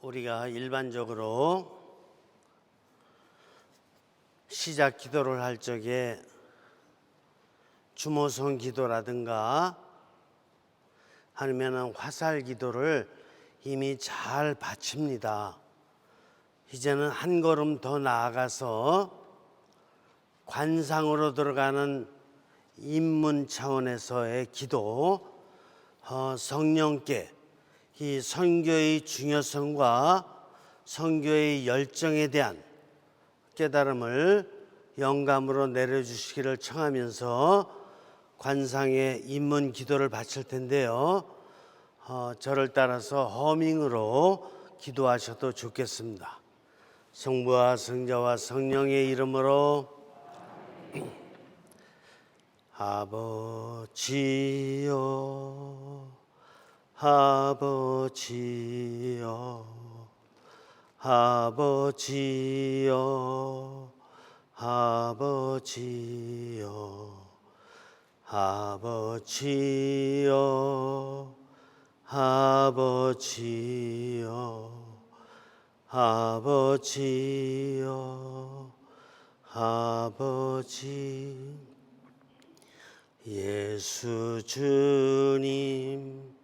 우리가 일반적으로 시작 기도를 할 적에 주모성 기도라든가 아니면 화살 기도를 이미 잘 바칩니다. 이제는 한 걸음 더 나아가서 관상으로 들어가는 입문 차원에서의 기도, 성령께 이 선교의 중요성과 선교의 열정에 대한 깨달음을 영감으로 내려주시기를 청하면서 관상의 입문 기도를 바칠 텐데요. 저를 따라서 허밍으로 기도하셔도 좋겠습니다. 성부와 성자와 성령의 이름으로 아버지여 아버지여 아버지여 아버지여 아버지여 아버지여 아버지여 아버지 예수 주님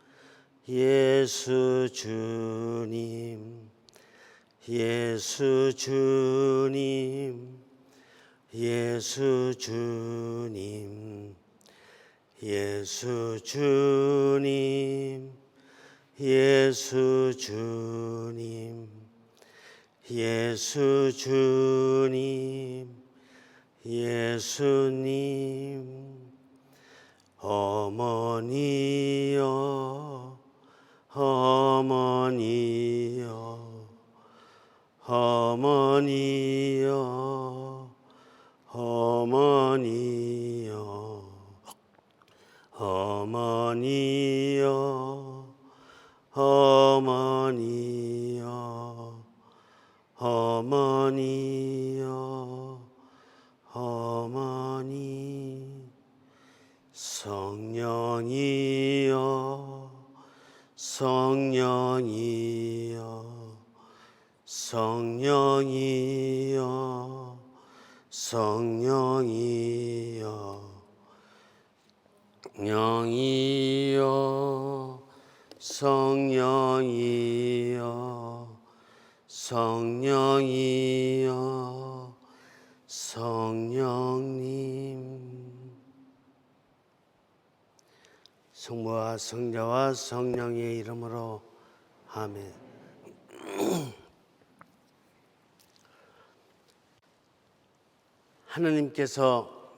예수 주님 예수 주님 예수 주님 예수 주님 예수 주님 예수 주님 예수님 어머니여 어머니여 어머니여 어머니여 어머니여 어머니여 어머니여 어머니 성령이여 성령이여 성령이여 성령이여 성령이여 성령이여 성령이여 성령님 성부와 성자와 성령의 이름으로 아멘. 하느님께서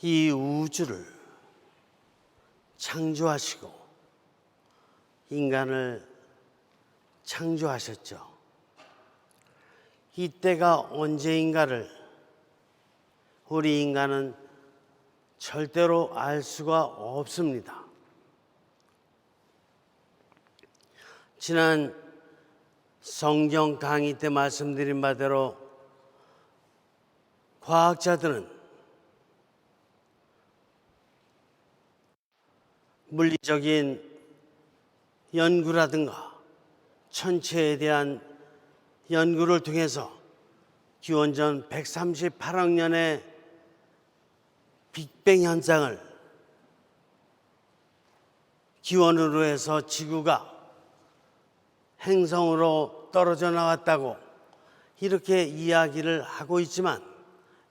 이 우주를 창조하시고 인간을 창조하셨죠. 이때가 언제인가를 우리 인간은 절대로 알 수가 없습니다. 지난 성경 강의 때 말씀드린 바대로 과학자들은 물리적인 연구라든가 천체에 대한 연구를 통해서 기원전 138억 년의 빅뱅 현상을 기원으로 해서 지구가 행성으로 떨어져 나왔다고 이렇게 이야기를 하고 있지만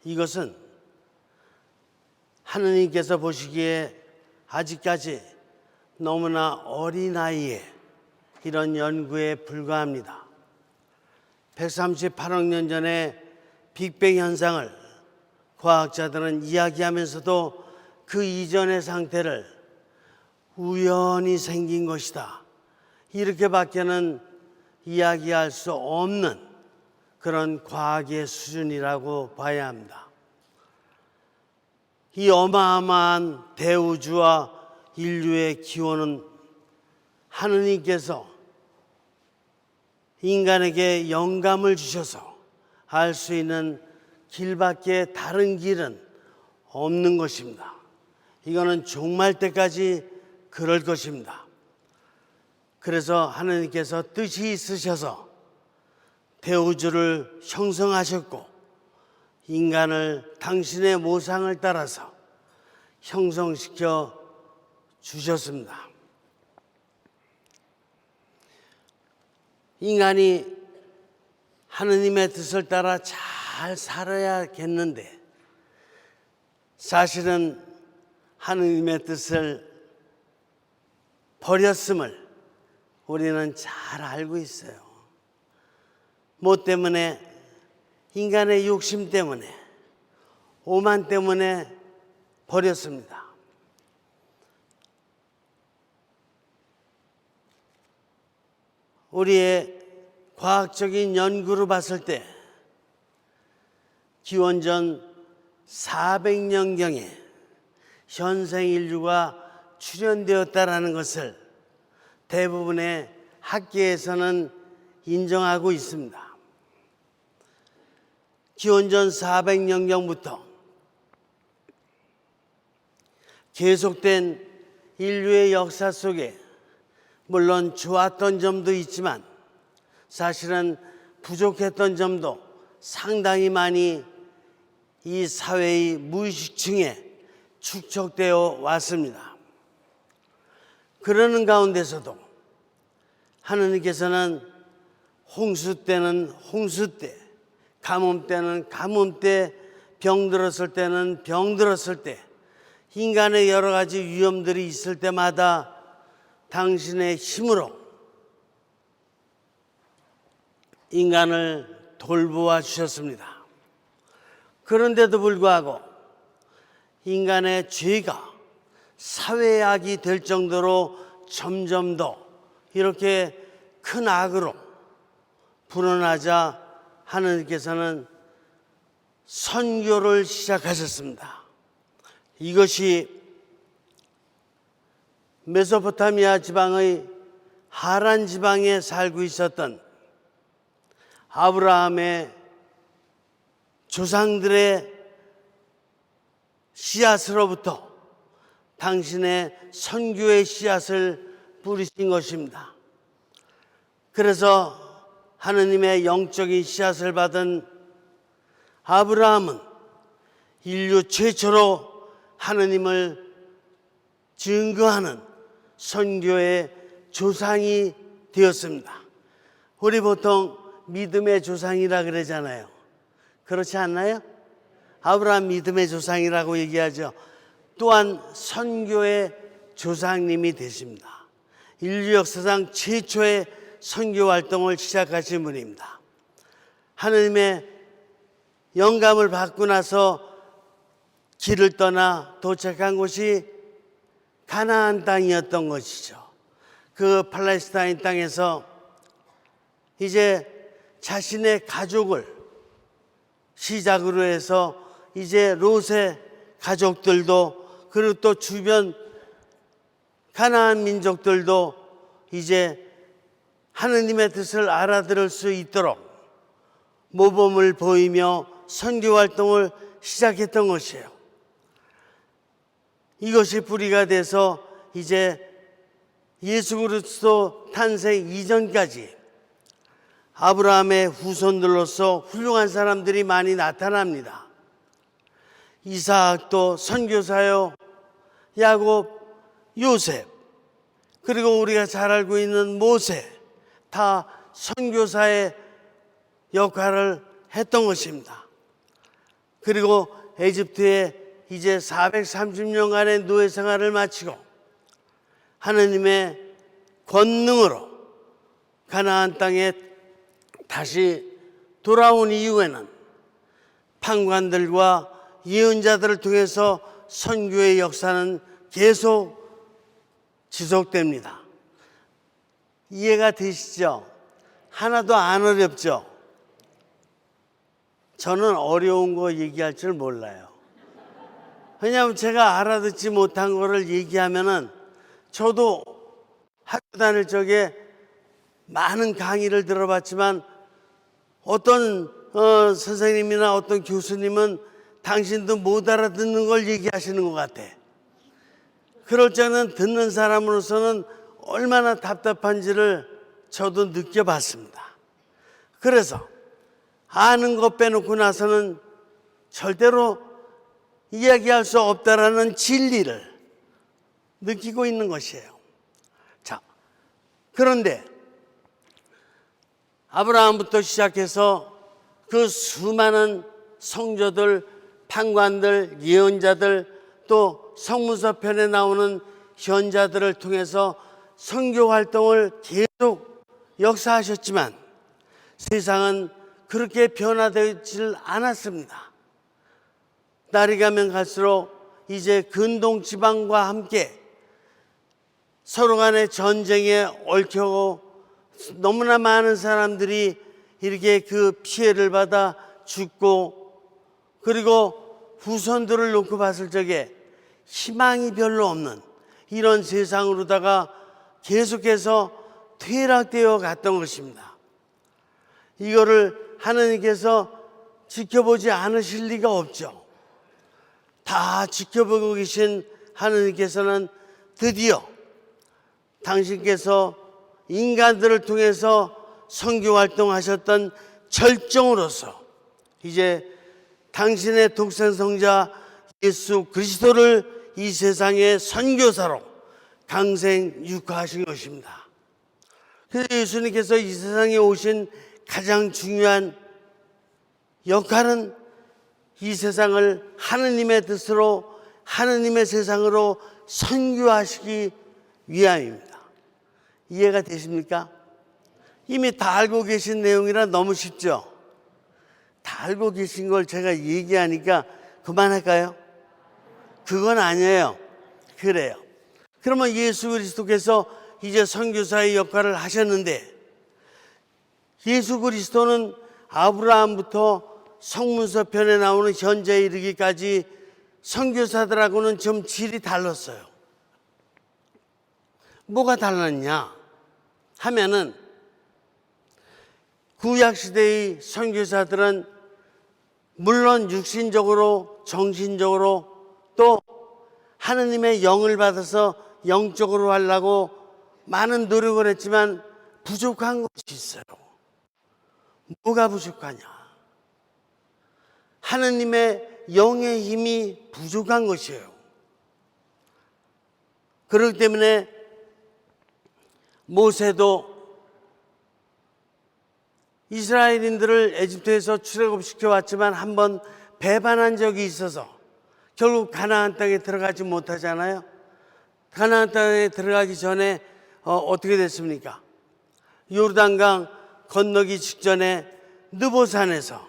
이것은 하느님께서 보시기에 아직까지 너무나 어린 나이에 이런 연구에 불과합니다. 138억 년 전에 빅뱅 현상을 과학자들은 이야기하면서도 그 이전의 상태를 우연히 생긴 것이다, 이렇게밖에는 이야기할 수 없는 그런 과학의 수준이라고 봐야 합니다. 이 어마어마한 대우주와 인류의 기원은 하느님께서 인간에게 영감을 주셔서 알 수 있는 길밖에 다른 길은 없는 것입니다. 이거는 종말 때까지 그럴 것입니다. 그래서 하나님께서 뜻이 있으셔서 대우주를 형성하셨고 인간을 당신의 모상을 따라서 형성시켜 주셨습니다. 인간이 하느님의 뜻을 따라 잘 살아야겠는데 사실은 하느님의 뜻을 버렸음을 우리는 잘 알고 있어요. 뭐 때문에? 인간의 욕심 때문에, 오만 때문에 버렸습니다. 우리의 과학적인 연구로 봤을 때 기원전 400년경에 현생 인류가 출현되었다라는 것을 대부분의 학계에서는 인정하고 있습니다. 기원전 400년경부터 계속된 인류의 역사 속에 물론 좋았던 점도 있지만 사실은 부족했던 점도 상당히 많이 이 사회의 무의식층에 축적되어 왔습니다. 그러는 가운데서도 하느님께서는 홍수 때는 홍수 때, 가뭄 때는 가뭄 때, 병 들었을 때는 병 들었을 때, 인간의 여러 가지 위험들이 있을 때마다 당신의 힘으로 인간을 돌보아 주셨습니다. 그런데도 불구하고 인간의 죄가 사회악이 될 정도로 점점 더 이렇게 큰 악으로 불어나자 하느님께서는 선교를 시작하셨습니다. 이것이 메소포타미아 지방의 하란 지방에 살고 있었던 아브라함의 조상들의 씨앗으로부터 당신의 선교의 씨앗을 뿌리신 것입니다. 그래서 하느님의 영적인 씨앗을 받은 아브라함은 인류 최초로 하느님을 증거하는 선교의 조상이 되었습니다. 우리 보통 믿음의 조상이라 그러잖아요. 그렇지 않나요? 아브라함 믿음의 조상이라고 얘기하죠. 또한 선교의 조상님이 되십니다. 인류 역사상 최초의 선교 활동을 시작하신 분입니다. 하느님의 영감을 받고 나서 길을 떠나 도착한 곳이 가나안 땅이었던 것이죠. 그 팔레스타인 땅에서 이제 자신의 가족을 시작으로 해서 이제 롯의 가족들도 그리고 또 주변 가나안 민족들도 이제 하느님의 뜻을 알아들을 수 있도록 모범을 보이며 선교 활동을 시작했던 것이에요. 이것이 뿌리가 돼서 이제 예수 그리스도 탄생 이전까지 아브라함의 후손들로서 훌륭한 사람들이 많이 나타납니다. 이삭도 선교사요, 야곱, 요셉, 그리고 우리가 잘 알고 있는 모세, 다 선교사의 역할을 했던 것입니다. 그리고 에집트에 이제 430년간의 노예 생활을 마치고 하느님의 권능으로 가나안 땅에 다시 돌아온 이후에는 판관들과 예언자들을 통해서 선교의 역사는 계속 지속됩니다. 이해가 되시죠? 하나도 안 어렵죠? 저는 어려운 거 얘기할 줄 몰라요. 왜냐하면 제가 알아듣지 못한 거를 얘기하면은 저도 학교 다닐 적에 많은 강의를 들어봤지만 어떤 선생님이나 어떤 교수님은 당신도 못 알아듣는 걸 얘기하시는 것 같아. 그럴 때는 듣는 사람으로서는 얼마나 답답한지를 저도 느껴봤습니다. 그래서 아는 것 빼놓고 나서는 절대로 이야기할 수 없다라는 진리를 느끼고 있는 것이에요. 자, 그런데 아브라함부터 시작해서 그 수많은 성조들, 판관들, 예언자들, 또 성문서 편에 나오는 현자들을 통해서 선교 활동을 계속 역사하셨지만 세상은 그렇게 변화되질 않았습니다. 날이 가면 갈수록 이제 근동 지방과 함께 서로 간의 전쟁에 얽혀고 너무나 많은 사람들이 이렇게 그 피해를 받아 죽고, 그리고 후손들을 놓고 봤을 적에 희망이 별로 없는 이런 세상으로다가 계속해서 퇴락되어 갔던 것입니다. 이거를 하나님께서 지켜보지 않으실 리가 없죠. 다 지켜보고 계신 하나님께서는 드디어 당신께서 인간들을 통해서 선교 활동하셨던 절정으로서 이제 당신의 독생성자 예수 그리스도를 이 세상의 선교사로 강생 육화하신 것입니다. 그래서 예수님께서 이 세상에 오신 가장 중요한 역할은 이 세상을 하느님의 뜻으로, 하느님의 세상으로 선교하시기 위함입니다. 이해가 되십니까? 이미 다 알고 계신 내용이라 너무 쉽죠? 다 알고 계신 걸 제가 얘기하니까 그만할까요? 그건 아니에요. 그래요. 그러면 예수 그리스도께서 이제 선교사의 역할을 하셨는데, 예수 그리스도는 아브라함부터 성문서 편에 나오는 현재에 이르기까지 선교사들하고는 좀 질이 달랐어요. 뭐가 달랐냐 하면은, 구약시대의 선교사들은 물론 육신적으로, 정신적으로, 또 하느님의 영을 받아서 영적으로 하려고 많은 노력을 했지만 부족한 것이 있어요. 뭐가 부족하냐? 하느님의 영의 힘이 부족한 것이에요. 그렇기 때문에 모세도 이스라엘인들을 에집트에서 출애굽시켜 왔지만 한번 배반한 적이 있어서 결국 가나안 땅에 들어가지 못하잖아요. 가나안 땅에 들어가기 전에 어떻게 됐습니까? 요르단강 건너기 직전에 느보산에서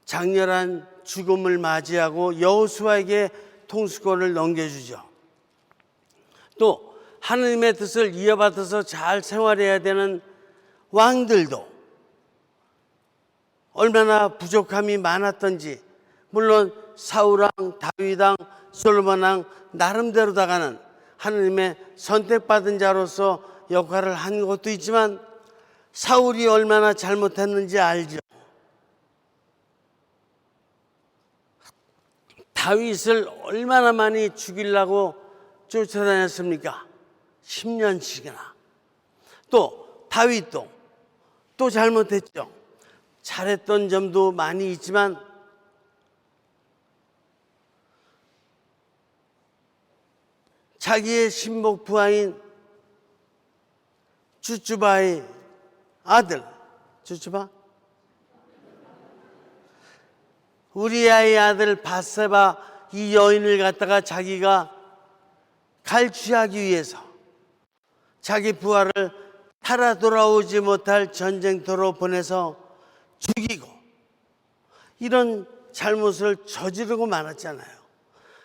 장렬한 죽음을 맞이하고 여호수아에게 통수권을 넘겨주죠. 또 하느님의 뜻을 이어받아서 잘 생활해야 되는 왕들도 얼마나 부족함이 많았던지, 물론 사울왕, 다윗왕, 솔로몬왕 나름대로다가는 하느님의 선택받은 자로서 역할을 한 것도 있지만 사울이 얼마나 잘못했는지 알죠. 다윗을 얼마나 많이 죽이려고 쫓아다녔습니까? 10년씩이나. 또 다윗도 또 잘못했죠. 잘했던 점도 많이 있지만 자기의 신복 부하인 주쭈바의 아들, 주쭈바? 우리아의 아들 밧세바, 이 여인을 갖다가 자기가 갈취하기 위해서 자기 부하를 살아 돌아오지 못할 전쟁터로 보내서 죽이고, 이런 잘못을 저지르고 말았잖아요.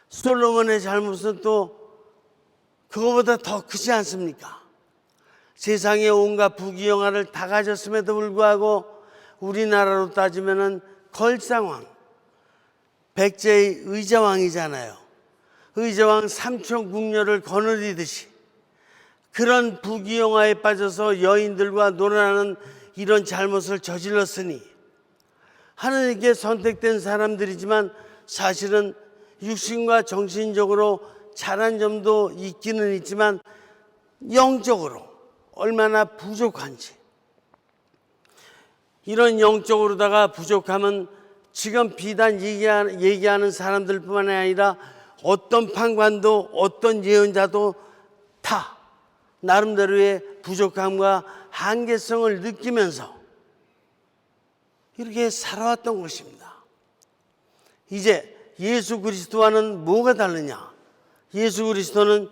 솔로몬의 잘못은 또 그거보다 더 크지 않습니까? 세상에 온갖 부귀영화를 다 가졌음에도 불구하고 우리나라로 따지면은 걸상왕, 백제의 의자왕이잖아요. 의자왕 삼촌 궁녀를 거느리듯이 그런 부귀영화에 빠져서 여인들과 놀아나는 이런 잘못을 저질렀으니, 하나님께 선택된 사람들이지만 사실은 육신과 정신적으로 잘한 점도 있기는 있지만 영적으로 얼마나 부족한지, 이런 영적으로다가 부족함은 지금 비단 얘기하는 사람들뿐만 아니라 어떤 판관도 어떤 예언자도 다 나름대로의 부족함과 한계성을 느끼면서 이렇게 살아왔던 것입니다. 이제 예수 그리스도와는 뭐가 다르냐? 예수 그리스도는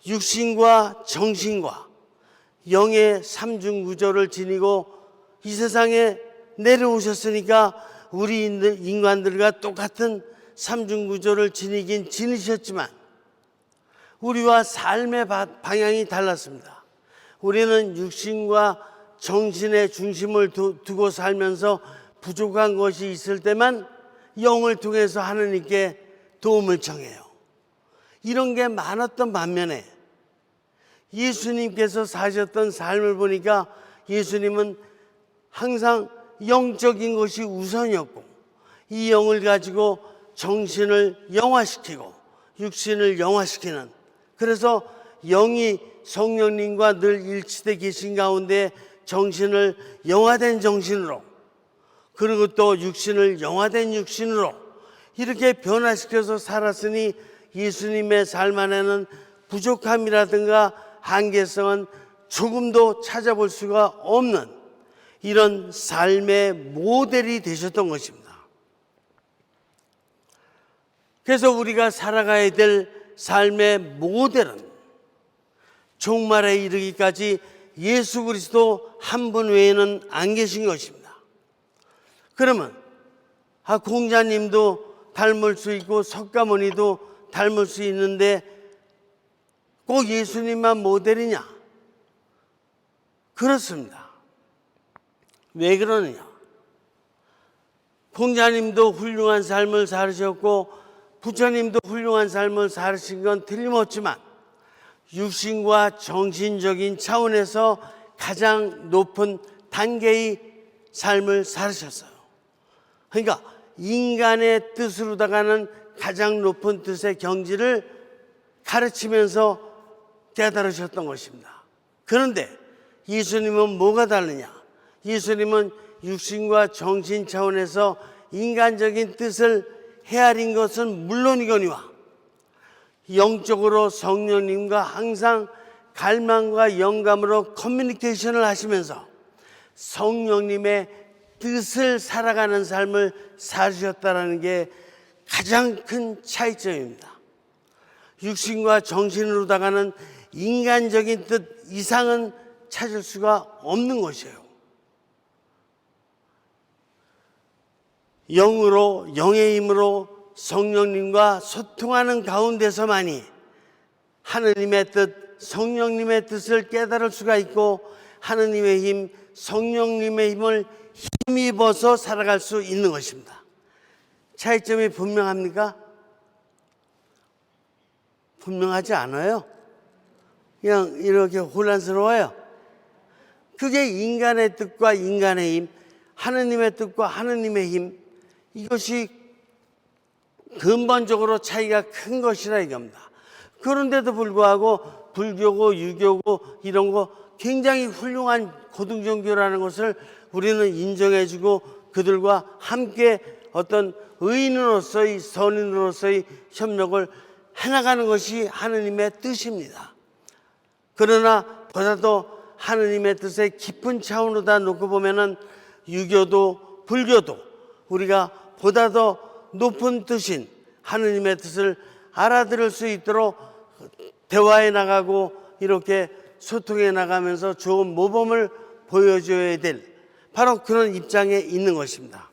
육신과 정신과 영의 삼중구조를 지니고 이 세상에 내려오셨으니까 우리 인간들과 똑같은 삼중구조를 지니긴 지니셨지만 우리와 삶의 방향이 달랐습니다. 우리는 육신과 정신의 중심을 두고 살면서 부족한 것이 있을 때만 영을 통해서 하느님께 도움을 청해요. 이런 게 많았던 반면에 예수님께서 사셨던 삶을 보니까 예수님은 항상 영적인 것이 우선이었고 이 영을 가지고 정신을 영화시키고 육신을 영화시키는, 그래서 영이 성령님과 늘 일치되어 계신 가운데 정신을 영화된 정신으로, 그리고 또 육신을 영화된 육신으로 이렇게 변화시켜서 살았으니 예수님의 삶 안에는 부족함이라든가 한계성은 조금도 찾아볼 수가 없는 이런 삶의 모델이 되셨던 것입니다. 그래서 우리가 살아가야 될 삶의 모델은 종말에 이르기까지 예수 그리스도 한 분 외에는 안 계신 것입니다. 그러면 공자님도 닮을 수 있고 석가모니도 닮을 수 있는데 꼭 예수님만 모델이냐? 그렇습니다. 왜 그러느냐? 공자님도 훌륭한 삶을 살으셨고 부처님도 훌륭한 삶을 살으신 건 틀림없지만 육신과 정신적인 차원에서 가장 높은 단계의 삶을 살으셨어요. 그러니까 인간의 뜻으로다가는 가장 높은 뜻의 경지를 가르치면서 깨달으셨던 것입니다. 그런데 예수님은 뭐가 다르냐? 예수님은 육신과 정신 차원에서 인간적인 뜻을 헤아린 것은 물론이거니와 영적으로 성령님과 항상 갈망과 영감으로 커뮤니케이션을 하시면서 성령님의 뜻을 살아가는 삶을 사셨다는 게 가장 큰 차이점입니다. 육신과 정신으로다가는 인간적인 뜻 이상은 찾을 수가 없는 것이에요. 영으로, 영의 힘으로 성령님과 소통하는 가운데서만이 하느님의 뜻, 성령님의 뜻을 깨달을 수가 있고 하느님의 힘, 성령님의 힘을 힘입어서 살아갈 수 있는 것입니다. 차이점이 분명합니까? 분명하지 않아요. 그냥 이렇게 혼란스러워요. 그게 인간의 뜻과 인간의 힘, 하느님의 뜻과 하느님의 힘, 이것이 근본적으로 차이가 큰 것이라 이겁니다. 그런데도 불구하고 불교고 유교고 이런 거 굉장히 훌륭한 고등종교라는 것을 우리는 인정해주고 그들과 함께 어떤 의인으로서의 선인으로서의 협력을 해나가는 것이 하느님의 뜻입니다. 그러나 보다도 하느님의 뜻의 깊은 차원으로 놓고 보면은 유교도 불교도 우리가 보다 더 높은 뜻인 하느님의 뜻을 알아들을 수 있도록 대화해 나가고 이렇게 소통해 나가면서 좋은 모범을 보여줘야 될 바로 그런 입장에 있는 것입니다.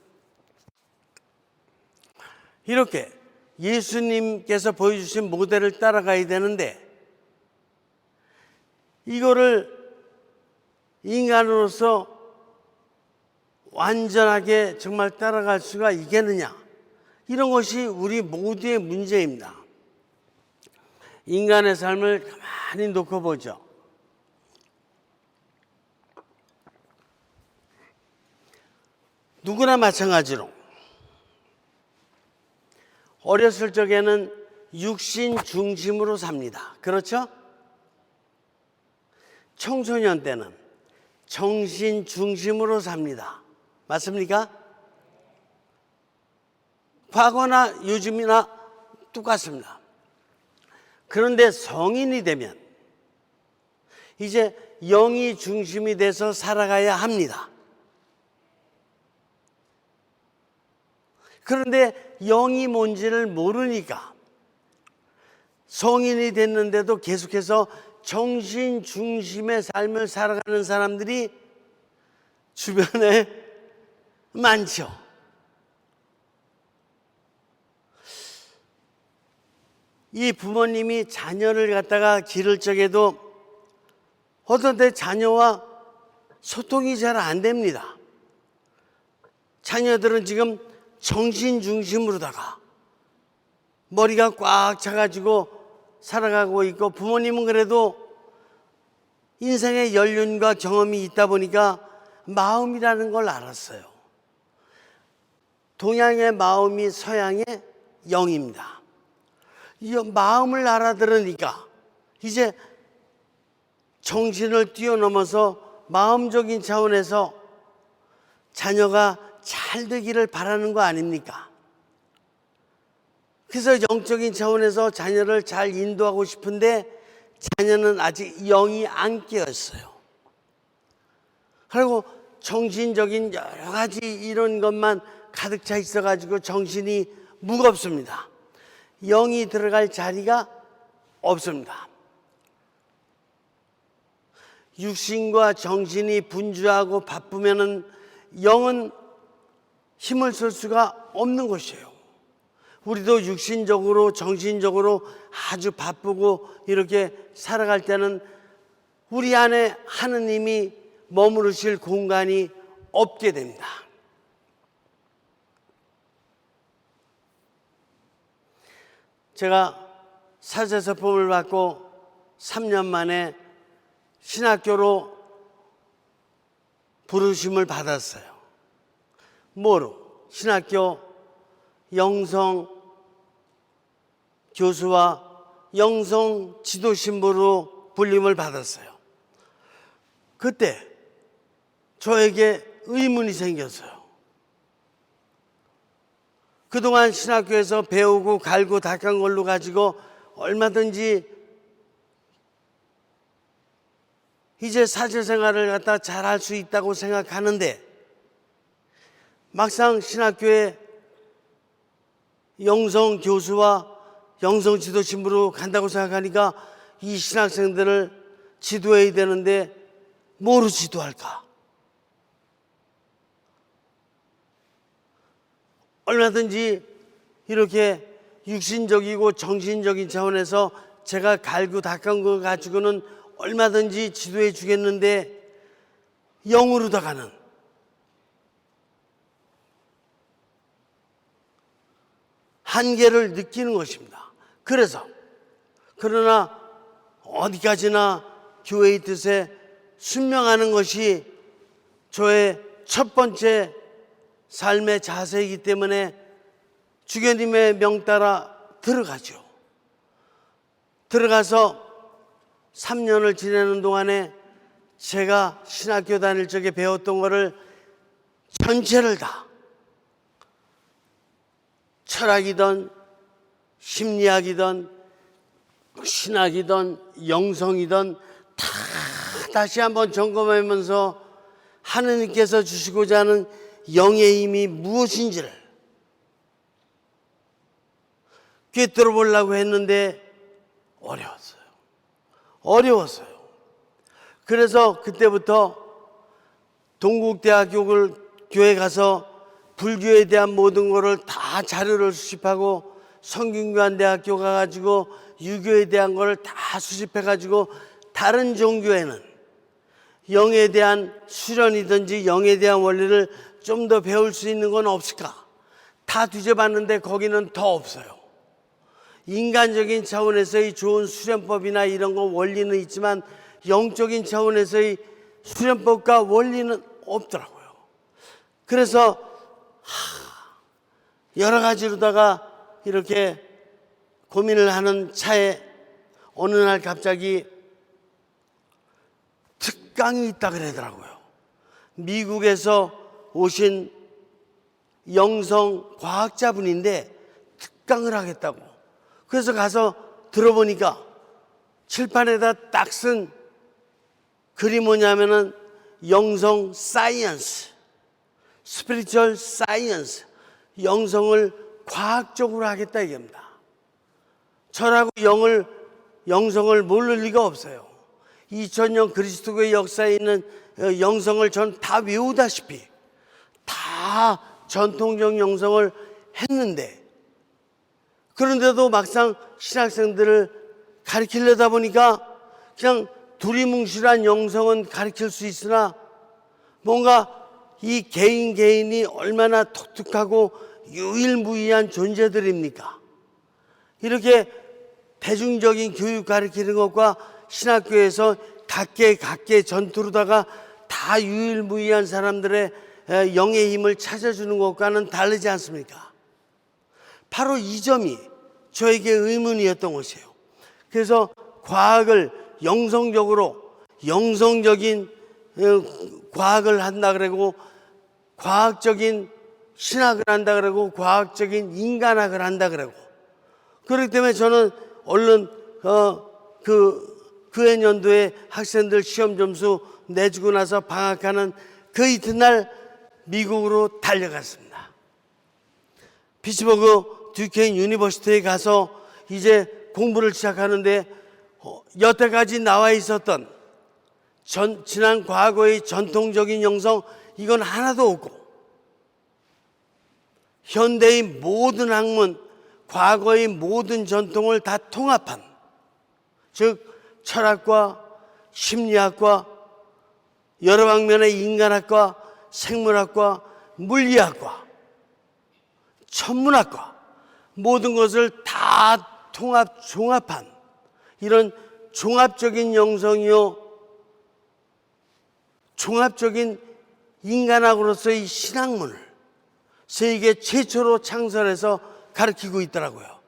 이렇게 예수님께서 보여주신 모델을 따라가야 되는데 이거를 인간으로서 완전하게 정말 따라갈 수가 있겠느냐? 이런 것이 우리 모두의 문제입니다. 인간의 삶을 가만히 놓고 보죠. 누구나 마찬가지로 어렸을 적에는 육신 중심으로 삽니다. 그렇죠? 청소년 때는 정신 중심으로 삽니다. 맞습니까? 과거나 요즘이나 똑같습니다. 그런데 성인이 되면 이제 영이 중심이 돼서 살아가야 합니다. 그런데 영이 뭔지를 모르니까 성인이 됐는데도 계속해서 정신 중심의 삶을 살아가는 사람들이 주변에 많죠. 이 부모님이 자녀를 갖다가 기를 적에도 어떤 때 자녀와 소통이 잘 안 됩니다. 자녀들은 지금 정신 중심으로다가 머리가 꽉 차가지고 살아가고 있고, 부모님은 그래도 인생의 연륜과 경험이 있다 보니까 마음이라는 걸 알았어요. 동양의 마음이 서양의 영입니다. 이 마음을 알아들으니까 이제 정신을 뛰어넘어서 마음적인 차원에서 자녀가 잘 되기를 바라는 거 아닙니까? 그래서 영적인 차원에서 자녀를 잘 인도하고 싶은데 자녀는 아직 영이 안 깨었어요. 그리고 정신적인 여러 가지 이런 것만 가득 차 있어가지고 정신이 무겁습니다. 영이 들어갈 자리가 없습니다. 육신과 정신이 분주하고 바쁘면은 영은 힘을 쓸 수가 없는 것이에요. 우리도 육신적으로 정신적으로 아주 바쁘고 이렇게 살아갈 때는 우리 안에 하느님이 머무르실 공간이 없게 됩니다. 제가 사제서품을 받고 3년 만에 신학교로 부르심을 받았어요. 뭐로? 신학교 영성 교수와 영성 지도 신부로 불림을 받았어요. 그때 저에게 의문이 생겼어요. 그동안 신학교에서 배우고 갈고 닦은 걸로 가지고 얼마든지 이제 사제생활을 갖다 잘할 수 있다고 생각하는데, 막상 신학교에 영성 교수와 영성 지도 신부로 간다고 생각하니까 이 신학생들을 지도해야 되는데 뭐로 지도할까? 얼마든지 이렇게 육신적이고 정신적인 차원에서 제가 갈고 닦은 거 가지고는 얼마든지 지도해 주겠는데 영으로다가는 한계를 느끼는 것입니다. 그러나 어디까지나 교회의 뜻에 순명하는 것이 저의 첫 번째 삶의 자세이기 때문에 주교님의 명 따라 들어가죠. 들어가서 3년을 지내는 동안에 제가 신학교 다닐 적에 배웠던 거를 전체를 다, 철학이든 심리학이든 신학이든 영성이든 다 다시 한번 점검하면서 하느님께서 주시고자 하는 영의 힘이 무엇인지를 꿰뚫어 보려고 했는데 어려웠어요. 그래서 그때부터 동국대학교를 교회 가서 불교에 대한 모든 것을 다 자료를 수집하고, 성균관대학교 가가지고 유교에 대한 것을 다 수집해가지고, 다른 종교에는 영에 대한 수련이든지 영에 대한 원리를 좀 더 배울 수 있는 건 없을까? 다 뒤져봤는데 거기는 더 없어요. 인간적인 차원에서의 좋은 수련법이나 이런 거 원리는 있지만 영적인 차원에서의 수련법과 원리는 없더라고요. 그래서 여러 가지로다가 이렇게 고민을 하는 차에 어느 날 갑자기 특강이 있다 그러더라고요. 미국에서 오신 영성 과학자분인데 특강을 하겠다고. 그래서 가서 들어보니까 칠판에다 딱 쓴 글이 뭐냐면은 영성 사이언스, 스피리추얼 사이언스, 영성을 과학적으로 하겠다 이겁니다. 철하고 영성을 모를 리가 없어요. 2000년 그리스도의 역사에 있는 영성을 전 다 외우다시피 다 전통적 영성을 했는데, 그런데도 막상 신학생들을 가르치려다 보니까 그냥 두리뭉실한 영성은 가르칠 수 있으나 뭔가 이 개인이 얼마나 독특하고 유일무이한 존재들입니까? 이렇게 대중적인 교육 가르치는 것과 신학교에서 각계 전투로다가 다 유일무이한 사람들의 영의 힘을 찾아주는 것과는 다르지 않습니까? 바로 이 점이 저에게 의문이었던 것이에요. 그래서 과학을 영성적인 과학을 한다 그러고, 과학적인 신학을 한다 그러고, 과학적인 인간학을 한다 그러고, 그렇기 때문에 저는 얼른 그 해년도에 학생들 시험 점수 내주고 나서 방학하는 그 이튿날 미국으로 달려갔습니다. 피츠버그 듀케인 유니버시티에 가서 이제 공부를 시작하는데 여태까지 나와 있었던 지난 과거의 전통적인 영성, 이건 하나도 없고, 현대의 모든 학문, 과거의 모든 전통을 다 통합한, 즉 철학과 심리학과 여러 방면의 인간학과, 생물학과, 물리학과, 천문학과, 모든 것을 다 종합한 이런 종합적인 영성이요, 종합적인 인간학으로서의 신학문을 세계 최초로 창설해서 가르치고 있더라고요.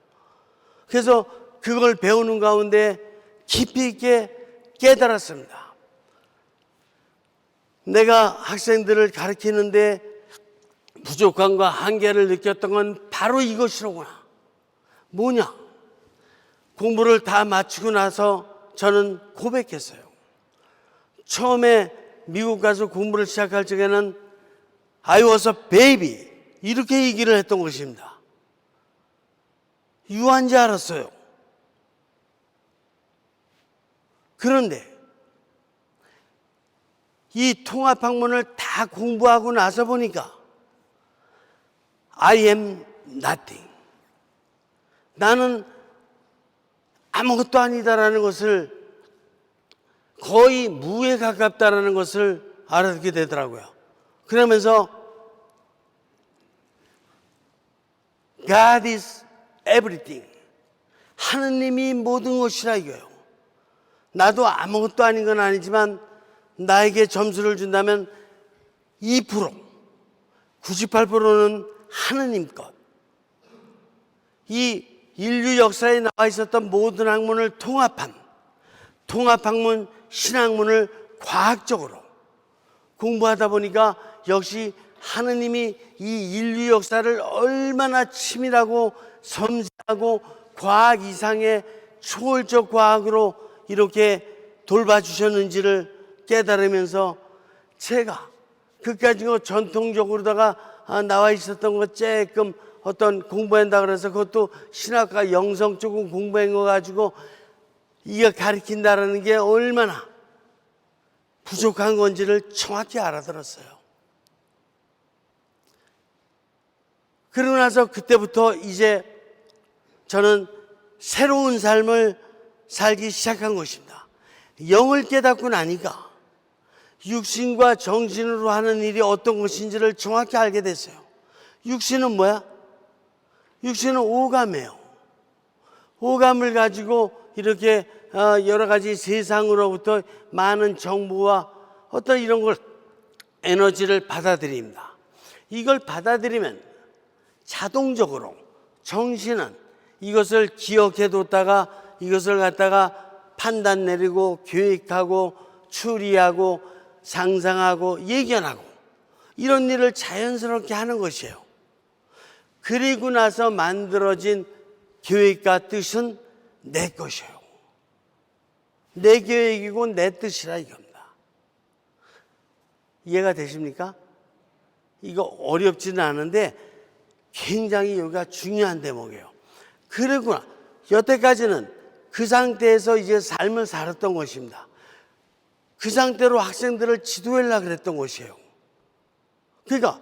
그래서 그걸 배우는 가운데 깊이 있게 깨달았습니다. 내가 학생들을 가르치는데 부족함과 한계를 느꼈던 건 바로 이것이로구나. 뭐냐? 공부를 다 마치고 나서 저는 고백했어요. 처음에 미국 가서 공부를 시작할 적에는 I was a baby, 이렇게 얘기를 했던 것입니다. 유아인지 알았어요. 그런데 이 통합학문을 다 공부하고 나서 보니까 I am nothing, 나는 아무것도 아니다라는 것을, 거의 무에 가깝다라는 것을 알아듣게 되더라고요. 그러면서 God is everything, 하느님이 모든 것이라 이거예요. 나도 아무것도 아닌 건 아니지만 나에게 점수를 준다면 2%, 98%는 하느님 것. 이 인류 역사에 나와 있었던 모든 학문을 통합학문, 신학문을 과학적으로 공부하다 보니까 역시 하느님이 이 인류 역사를 얼마나 치밀하고 섬세하고 과학 이상의 초월적 과학으로 이렇게 돌봐주셨는지를 깨달으면서, 제가 그까짓 거 전통적으로다가 나와 있었던 거 조금 어떤 공부한다 그래서 그것도 신학과 영성 쪽은 공부한 거 가지고 이거 가르친다라는 게 얼마나 부족한 건지를 정확히 알아들었어요. 그러고 나서 그때부터 이제 저는 새로운 삶을 살기 시작한 것입니다. 영을 깨닫고 나니까 육신과 정신으로 하는 일이 어떤 것인지를 정확히 알게 됐어요. 육신은 뭐야? 육신은 오감이에요. 오감을 가지고 이렇게 여러 가지 세상으로부터 많은 정보와 어떤 이런 걸, 에너지를 받아들입니다. 이걸 받아들이면 자동적으로 정신은 이것을 기억해 뒀다가 이것을 갖다가 판단 내리고 계획하고 추리하고 상상하고 예견하고 이런 일을 자연스럽게 하는 것이에요. 그리고 나서 만들어진 계획과 뜻은 내 것이에요. 내 계획이고 내 뜻이라 이겁니다. 이해가 되십니까? 이거 어렵지는 않은데 굉장히 여기가 중요한 대목이에요. 그러구나. 여태까지는 그 상태에서 이제 삶을 살았던 것입니다. 그 상태로 학생들을 지도하려고 그랬던 것이에요. 그러니까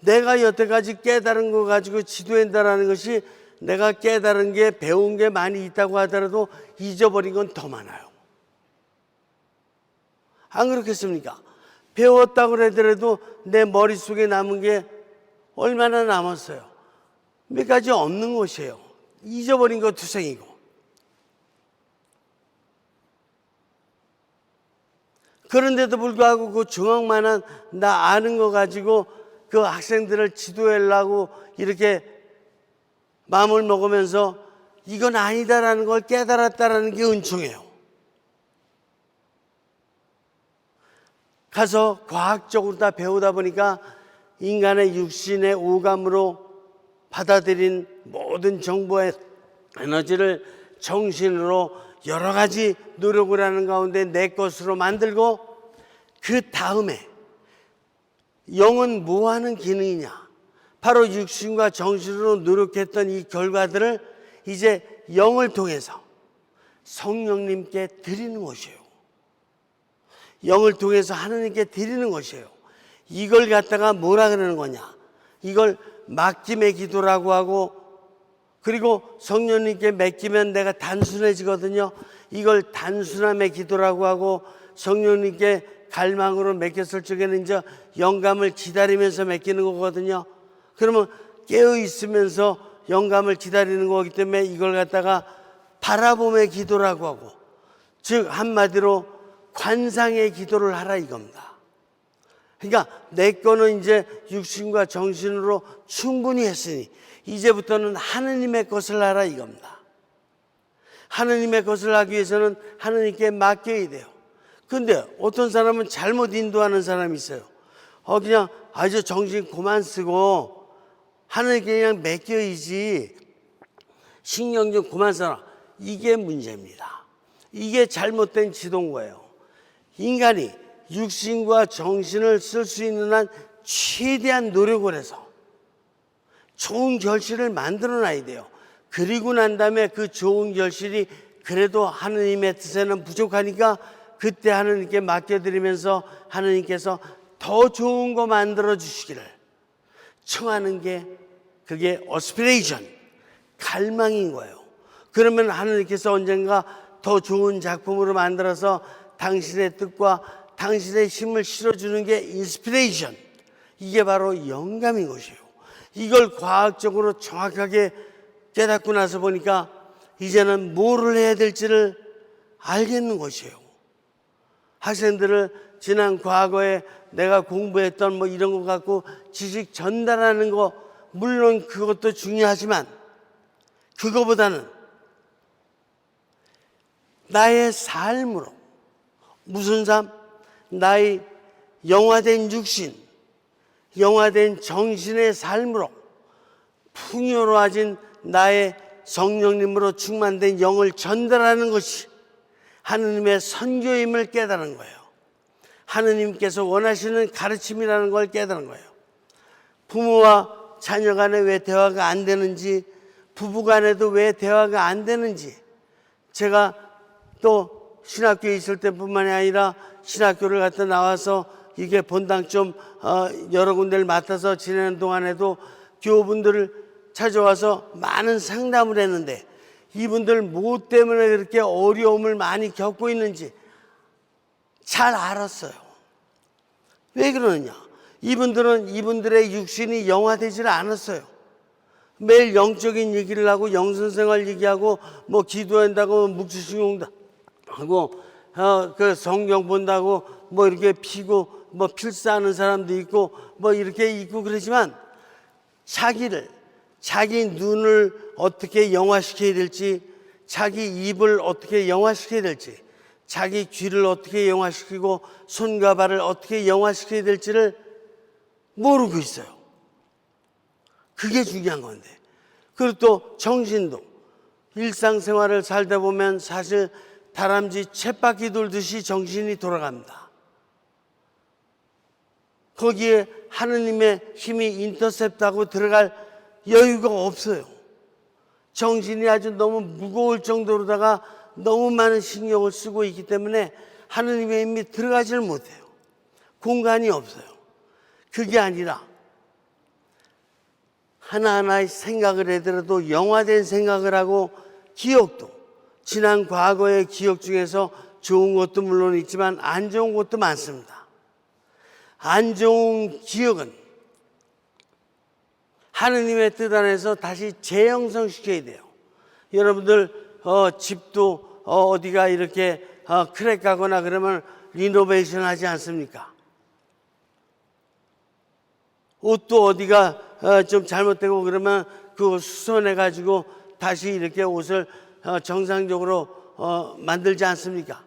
내가 여태까지 깨달은 거 가지고 지도한다는 것이 내가 깨달은 게 배운 게 많이 있다고 하더라도 잊어버린 건 더 많아요. 안 그렇겠습니까? 배웠다고 하더라도 내 머릿속에 남은 게 얼마나 남았어요? 몇 가지 없는 것이에요. 잊어버린 거 투성이고. 그런데도 불구하고 그 중앙만한 나 아는 거 가지고 그 학생들을 지도하려고 이렇게 마음을 먹으면서 이건 아니다라는 걸 깨달았다라는 게 은총이에요. 가서 과학적으로 다 배우다 보니까 인간의 육신의 오감으로 받아들인 모든 정보의 에너지를 정신으로 여러 가지 노력을 하는 가운데 내 것으로 만들고 그 다음에 영은 뭐 하는 기능이냐? 바로 육신과 정신으로 노력했던 이 결과들을 이제 영을 통해서 성령님께 드리는 것이에요. 영을 통해서 하나님께 드리는 것이에요. 이걸 갖다가 뭐라 그러는 거냐? 이걸 맡김의 기도라고 하고, 그리고 성령님께 맡기면 내가 단순해지거든요. 이걸 단순함의 기도라고 하고, 성령님께 갈망으로 맡겼을 적에는 이제 영감을 기다리면서 맡기는 거거든요. 그러면 깨어 있으면서 영감을 기다리는 거기 때문에 이걸 갖다가 바라봄의 기도라고 하고, 즉 한마디로 관상의 기도를 하라 이겁니다. 그러니까 내 거는 이제 육신과 정신으로 충분히 했으니 이제부터는 하느님의 것을 하라 이겁니다. 하느님의 것을 하기 위해서는 하느님께 맡겨야 돼요. 근데 어떤 사람은 잘못 인도하는 사람이 있어요. 그냥 아주 정신 그만 쓰고 하느님께 그냥 맡겨야지, 신경 좀 그만 써라. 이게 문제입니다. 이게 잘못된 지도인 거예요. 인간이 육신과 정신을 쓸 수 있는 한 최대한 노력을 해서 좋은 결실을 만들어놔야 돼요. 그리고 난 다음에 그 좋은 결실이 그래도 하느님의 뜻에는 부족하니까 그때 하느님께 맡겨드리면서 하느님께서 더 좋은 거 만들어 주시기를 청하는 게 그게 어스피레이션, 갈망인 거예요. 그러면 하느님께서 언젠가 더 좋은 작품으로 만들어서 당신의 뜻과 당신의 힘을 실어주는 게 인스피레이션, 이게 바로 영감인 것이에요. 이걸 과학적으로 정확하게 깨닫고 나서 보니까 이제는 뭐를 해야 될지를 알겠는 것이에요. 학생들을 지난 과거에 내가 공부했던 뭐 이런 거 갖고 지식 전달하는 거 물론 그것도 중요하지만 그거보다는 나의 삶으로, 무슨 삶? 나의 영화된 육신, 영화된 정신의 삶으로 풍요로워진 나의 성령님으로 충만된 영을 전달하는 것이 하느님의 선교임을 깨달은 거예요. 하느님께서 원하시는 가르침이라는 걸 깨달은 거예요. 부모와 자녀 간에 왜 대화가 안 되는지, 부부 간에도 왜 대화가 안 되는지, 제가 또 신학교에 있을 때뿐만이 아니라 신학교를 갔다 나와서 이게 본당 좀 여러 군데를 맡아서 지내는 동안에도 교우분들을 찾아와서 많은 상담을 했는데 이분들 뭐 때문에 그렇게 어려움을 많이 겪고 있는지 잘 알았어요. 왜 그러느냐? 이분들은 이분들의 육신이 영화되질 않았어요. 매일 영적인 얘기를 하고 영성생활 얘기하고 뭐 기도한다고 묵주식용도 하고 그 성경 본다고 뭐 이렇게 피고 뭐 필사하는 사람도 있고 뭐 이렇게 있고 그러지만 자기 눈을 어떻게 영화시켜야 될지, 자기 입을 어떻게 영화시켜야 될지, 자기 귀를 어떻게 영화시키고 손과 발을 어떻게 영화시켜야 될지를 모르고 있어요. 그게 중요한 건데. 그리고 또 정신도 일상생활을 살다 보면 사실 다람쥐 쳇바퀴 돌듯이 정신이 돌아갑니다. 거기에 하느님의 힘이 인터셉트하고 들어갈 여유가 없어요. 정신이 아주 너무 무거울 정도로다가 너무 많은 신경을 쓰고 있기 때문에 하느님의 힘이 들어가지를 못해요. 공간이 없어요. 그게 아니라 하나하나의 생각을 하더라도 영화된 생각을 하고 기억도 지난 과거의 기억 중에서 좋은 것도 물론 있지만 안 좋은 것도 많습니다. 안 좋은 기억은 하느님의 뜻 안에서 다시 재형성시켜야 돼요. 여러분들 집도 어디가 이렇게 크랙 가거나 그러면 리노베이션 하지 않습니까? 옷도 어디가 좀 잘못되고 그러면 그거 수선해 가지고 다시 이렇게 옷을 정상적으로 만들지 않습니까?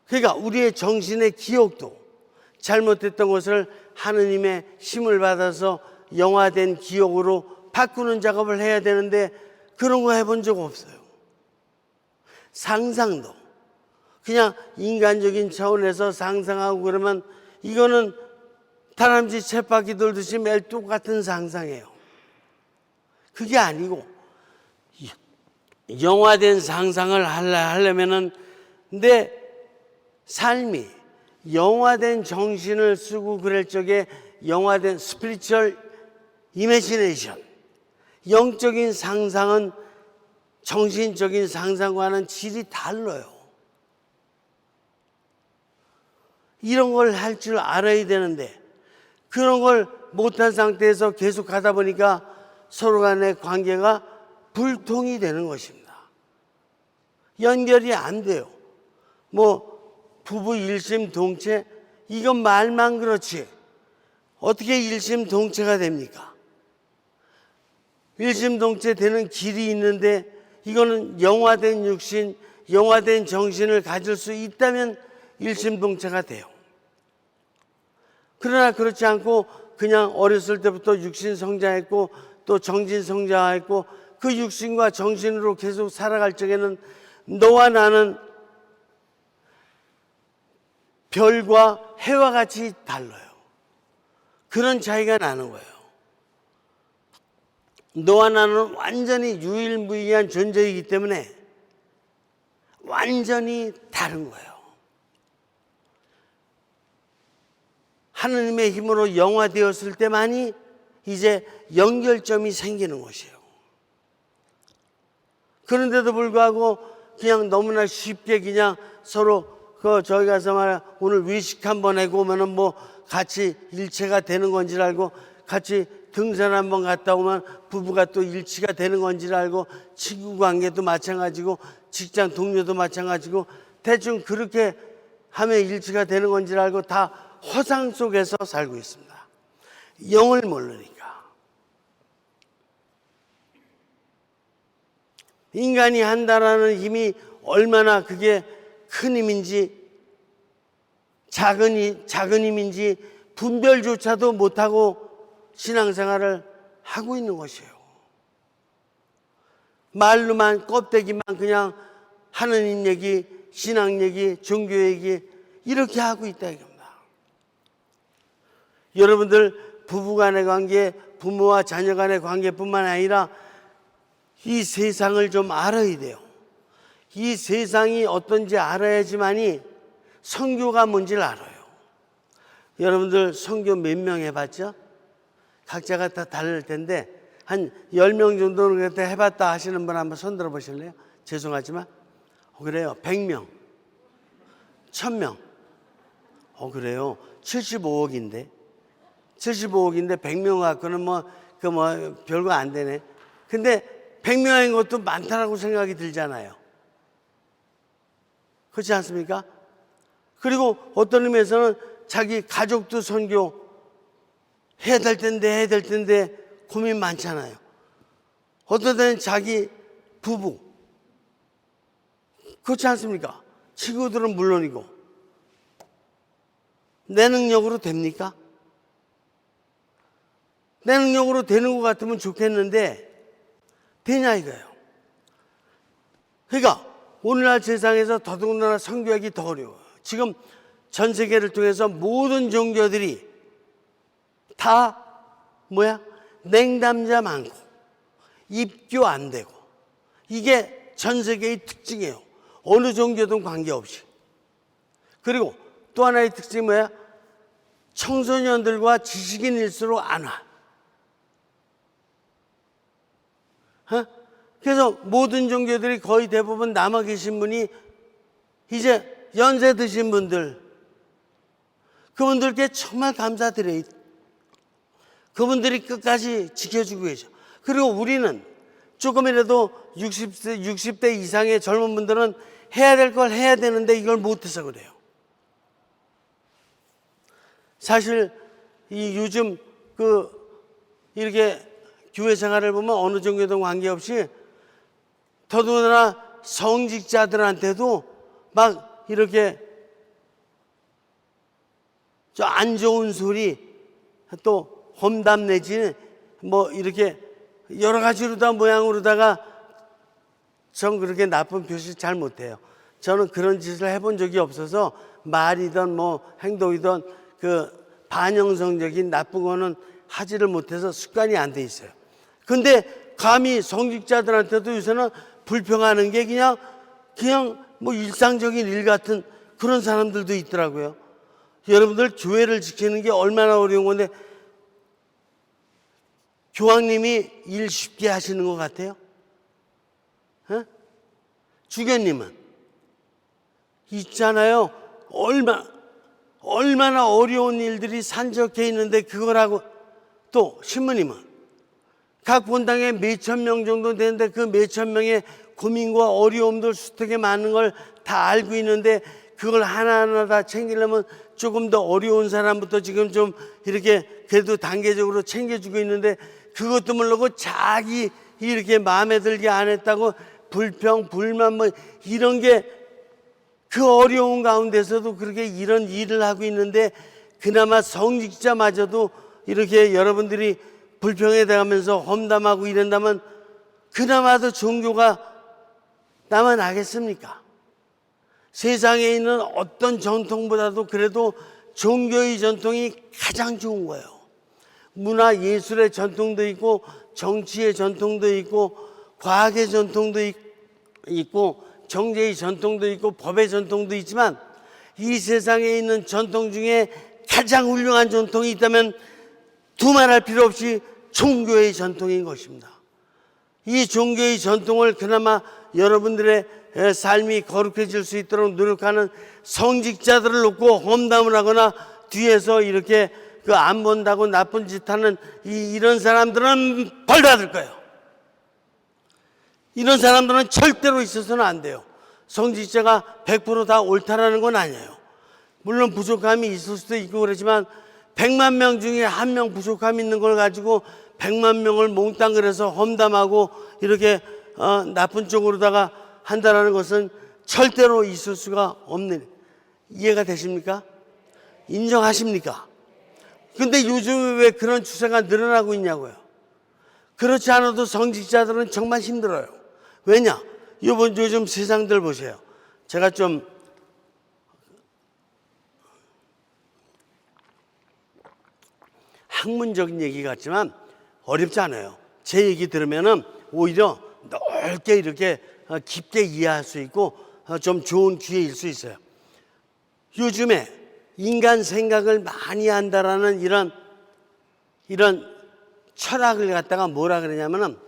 그러니까 우리의 정신의 기억도 잘못됐던 것을 하느님의 힘을 받아서 영화된 기억으로 바꾸는 작업을 해야 되는데 그런 거 해본 적 없어요. 상상도 그냥 인간적인 차원에서 상상하고 그러면 이거는 다람쥐 쳇바퀴 돌듯이 매일 똑같은 상상이에요. 그게 아니고 영화된 상상을 하려면은 내 삶이 영화된 정신을 쓰고 그럴 적에 영화된 스피리추얼 이미지네이션, 영적인 상상은 정신적인 상상과는 질이 달라요. 이런 걸 할 줄 알아야 되는데 그런 걸 못한 상태에서 계속 가다 보니까 서로 간의 관계가 불통이 되는 것입니다. 연결이 안 돼요. 부부 일심동체, 이건 말만 그렇지 어떻게 일심동체가 됩니까? 일심동체 되는 길이 있는데 이거는 영화된 육신, 영화된 정신을 가질 수 있다면 일심동체가 돼요. 그러나 그렇지 않고 그냥 어렸을 때부터 육신 성장했고 또 정신 성장했고 그 육신과 정신으로 계속 살아갈 적에는 너와 나는 별과 해와 같이 달라요. 그런 차이가 나는 거예요. 너와 나는 완전히 유일무이한 존재이기 때문에 완전히 다른 거예요. 하느님의 힘으로 영화되었을 때만이 이제 연결점이 생기는 것이에요. 그런데도 불구하고 그냥 너무나 쉽게 그냥 서로 저기 가서 말이야 오늘 외식 한번 하고 오면은 같이 일체가 되는 건지를 알고 같이 등산 한번 갔다 오면 부부가 또 일치가 되는 건지를 알고 친구 관계도 마찬가지고 직장 동료도 마찬가지고 대충 그렇게 하면 일치가 되는 건지를 알고 다 허상 속에서 살고 있습니다. 영을 모르니까. 인간이 한다라는 힘이 얼마나 그게 큰 힘인지 작은 힘인지 분별조차도 못하고 신앙생활을 하고 있는 것이에요. 말로만 껍데기만 그냥 하느님 얘기, 신앙 얘기, 종교 얘기 이렇게 하고 있다 이겁니다. 여러분들 부부간의 관계, 부모와 자녀 간의 관계뿐만 아니라 이 세상을 좀 알아야 돼요. 이 세상이 어떤지 알아야지만이 선교가 뭔지를 알아요. 여러분들 선교 몇 명 해봤죠? 각자가 다 다를 텐데 한 10명 정도는 해봤다 하시는 분 한번 손 들어 보실래요? 죄송하지만 그래요. 100명 1000명 그래요. 75억인데 100명 갖고는 별거 안 되네. 근데 100명인 것도 많다라고 생각이 들잖아요. 그렇지 않습니까? 그리고 어떤 의미에서는 자기 가족도 선교 해야 될 텐데 고민 많잖아요. 어떤 때는 자기 부부 그렇지 않습니까? 친구들은 물론이고 내 능력으로 됩니까? 내 능력으로 되는 것 같으면 좋겠는데 되냐 이거예요. 그러니까 오늘날 세상에서 더더군다나 선교하기 더 어려워요. 지금 전 세계를 통해서 모든 종교들이 다 냉담자 많고 입교 안 되고, 이게 전 세계의 특징이에요. 어느 종교든 관계없이. 그리고 또 하나의 특징이 청소년들과 지식인일수록 안 와. 그래서 모든 종교들이 거의 대부분 남아 계신 분이 이제 연세 드신 분들, 그분들께 정말 감사드려요. 그분들이 끝까지 지켜주고 계셔. 그리고 우리는 조금이라도 60대 이상의 젊은 분들은 해야 될 걸 해야 되는데 이걸 못해서 그래요. 사실 이 요즘 이렇게 교회 생활을 보면 어느 종교든 관계없이 더더군다나 성직자들한테도 막 이렇게 저 안 좋은 소리, 또 험담 내지 이렇게 여러 가지로 다 모양으로다가 전 그렇게 나쁜 표시 잘 못해요. 저는 그런 짓을 해본 적이 없어서 말이든 행동이든 반영성적인 나쁜 거는 하지를 못해서 습관이 안 돼 있어요. 근데 감히 성직자들한테도 요새는 불평하는 게 그냥 일상적인 일 같은 그런 사람들도 있더라고요. 여러분들 교회를 지키는 게 얼마나 어려운 건데 교황님이 일 쉽게 하시는 것 같아요? 주교님은 있잖아요. 얼마나 어려운 일들이 산적해 있는데 그걸 하고, 또 신부님은 각 본당에 몇천 명 정도 되는데 그 몇천 명의 고민과 어려움들 수특에 많은 걸 다 알고 있는데 그걸 하나하나 다 챙기려면 조금 더 어려운 사람부터 지금 좀 이렇게 그래도 단계적으로 챙겨주고 있는데, 그것도 모르고 자기 이렇게 마음에 들게 안 했다고 불평, 불만 이런 게 그 어려운 가운데서도 그렇게 이런 일을 하고 있는데, 그나마 성직자마저도 이렇게 여러분들이 불평에 대하면서 험담하고 이런다면 그나마도 종교가 남아나겠습니까? 세상에 있는 어떤 전통보다도 그래도 종교의 전통이 가장 좋은 거예요. 문화 예술의 전통도 있고 정치의 전통도 있고 과학의 전통도 있고 경제의 전통도 있고 법의 전통도 있지만, 이 세상에 있는 전통 중에 가장 훌륭한 전통이 있다면 두말할 필요 없이 종교의 전통인 것입니다. 이 종교의 전통을 그나마 여러분들의 삶이 거룩해질 수 있도록 노력하는 성직자들을 놓고 험담을 하거나 뒤에서 이렇게 안 본다고 나쁜 짓 하는 이런 사람들은 벌 받을 거예요. 이런 사람들은 절대로 있어서는 안 돼요. 성직자가 100% 다 옳다라는 건 아니에요. 물론 부족함이 있을 수도 있고 그렇지만 100만 명 중에 한 명 부족함이 있는 걸 가지고 100만 명을 몽땅 그래서 험담하고 이렇게 나쁜 쪽으로다가 한다라는 것은 절대로 있을 수가 없는, 이해가 되십니까? 인정하십니까? 근데 요즘 왜 그런 추세가 늘어나고 있냐고요. 그렇지 않아도 성직자들은 정말 힘들어요. 왜냐? 요즘 세상들 보세요. 제가 좀 학문적인 얘기 같지만 어렵지 않아요. 제 얘기 들으면은 오히려 넓게 이렇게 깊게 이해할 수 있고 좀 좋은 기회일 수 있어요. 요즘에 인간 생각을 많이 한다라는 이런 철학을 갖다가 뭐라 그러냐면은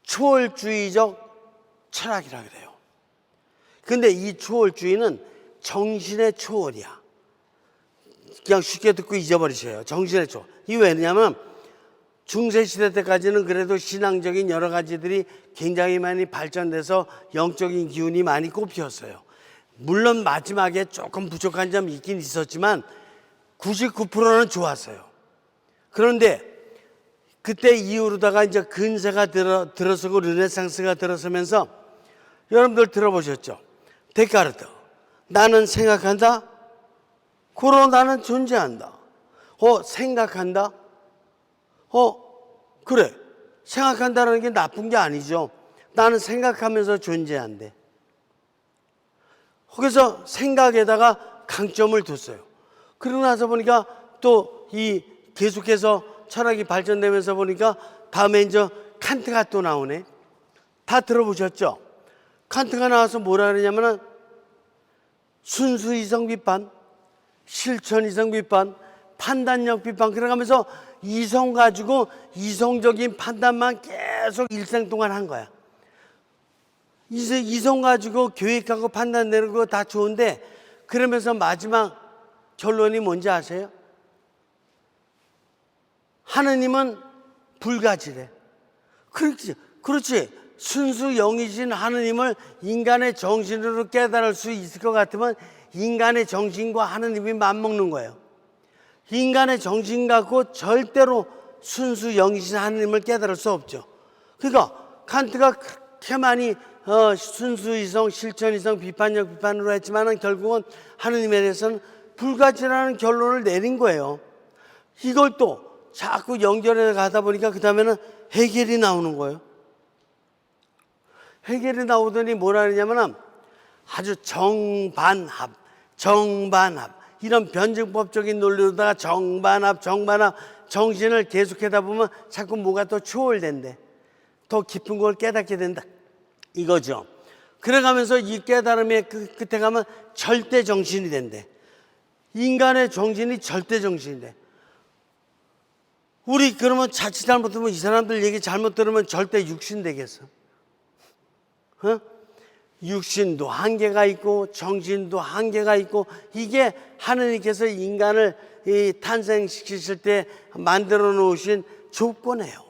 초월주의적 철학이라 그래요. 근데 이 초월주의는 정신의 초월이야. 그냥 쉽게 듣고 잊어버리세요. 정신의 초월. 이게 왜냐면 중세시대 때까지는 그래도 신앙적인 여러 가지들이 굉장히 많이 발전돼서 영적인 기운이 많이 꼽혔어요. 물론 마지막에 조금 부족한 점이 있긴 있었지만 99%는 좋았어요. 그런데 그때 이후로다가 이제 근세가 들어서고 르네상스가 들어서면서 여러분들 들어보셨죠? 데카르트. 나는 생각한다. 고로 나는 존재한다. 생각한다. 그래. 생각한다는 게 나쁜 게 아니죠. 나는 생각하면서 존재한대. 거기서 생각에다가 강점을 뒀어요. 그러고 나서 보니까 또 이 계속해서 철학이 발전되면서 보니까 다음에 이제 칸트가 또 나오네. 다 들어보셨죠? 칸트가 나와서 뭐라 그러냐면은 순수 이성 비판, 실천 이성 비판, 판단력 비판, 그래가면서 이성 가지고 이성적인 판단만 계속 일생 동안 한 거야. 이성 가지고 계획하고 판단 내는 거 다 좋은데, 그러면서 마지막 결론이 뭔지 아세요? 하느님은 불가지래. 그렇지. 순수 영이신 하느님을 인간의 정신으로 깨달을 수 있을 것 같으면 인간의 정신과 하느님이 맞먹는 거예요. 인간의 정신 갖고 절대로 순수 영이신 하느님을 깨달을 수 없죠. 그러니까 칸트가 그렇게 많이 순수 이성, 실천 이성, 비판력 비판으로 했지만은 결국은 하느님에 대해서는 불가지라는 결론을 내린 거예요. 이걸 또 자꾸 연결해 가다 보니까 그 다음에는 해겔이 나오는 거예요. 해겔이 나오더니 뭐라 그러냐면은 아주 정반합 이런 변증법적인 논리로다가 정반합 정신을 계속하다 보면 자꾸 뭐가 더 초월된대. 더 깊은 걸 깨닫게 된다 이거죠. 그래가면서 이 깨달음의 끝에 가면 절대 정신이 된대. 인간의 정신이 절대 정신이 돼. 우리 그러면 자칫 잘못하면 이 사람들 얘기 잘못 들으면 절대 육신 되겠어. 육신도 한계가 있고 정신도 한계가 있고, 이게 하느님께서 인간을 탄생시키실 때 만들어 놓으신 조건이에요.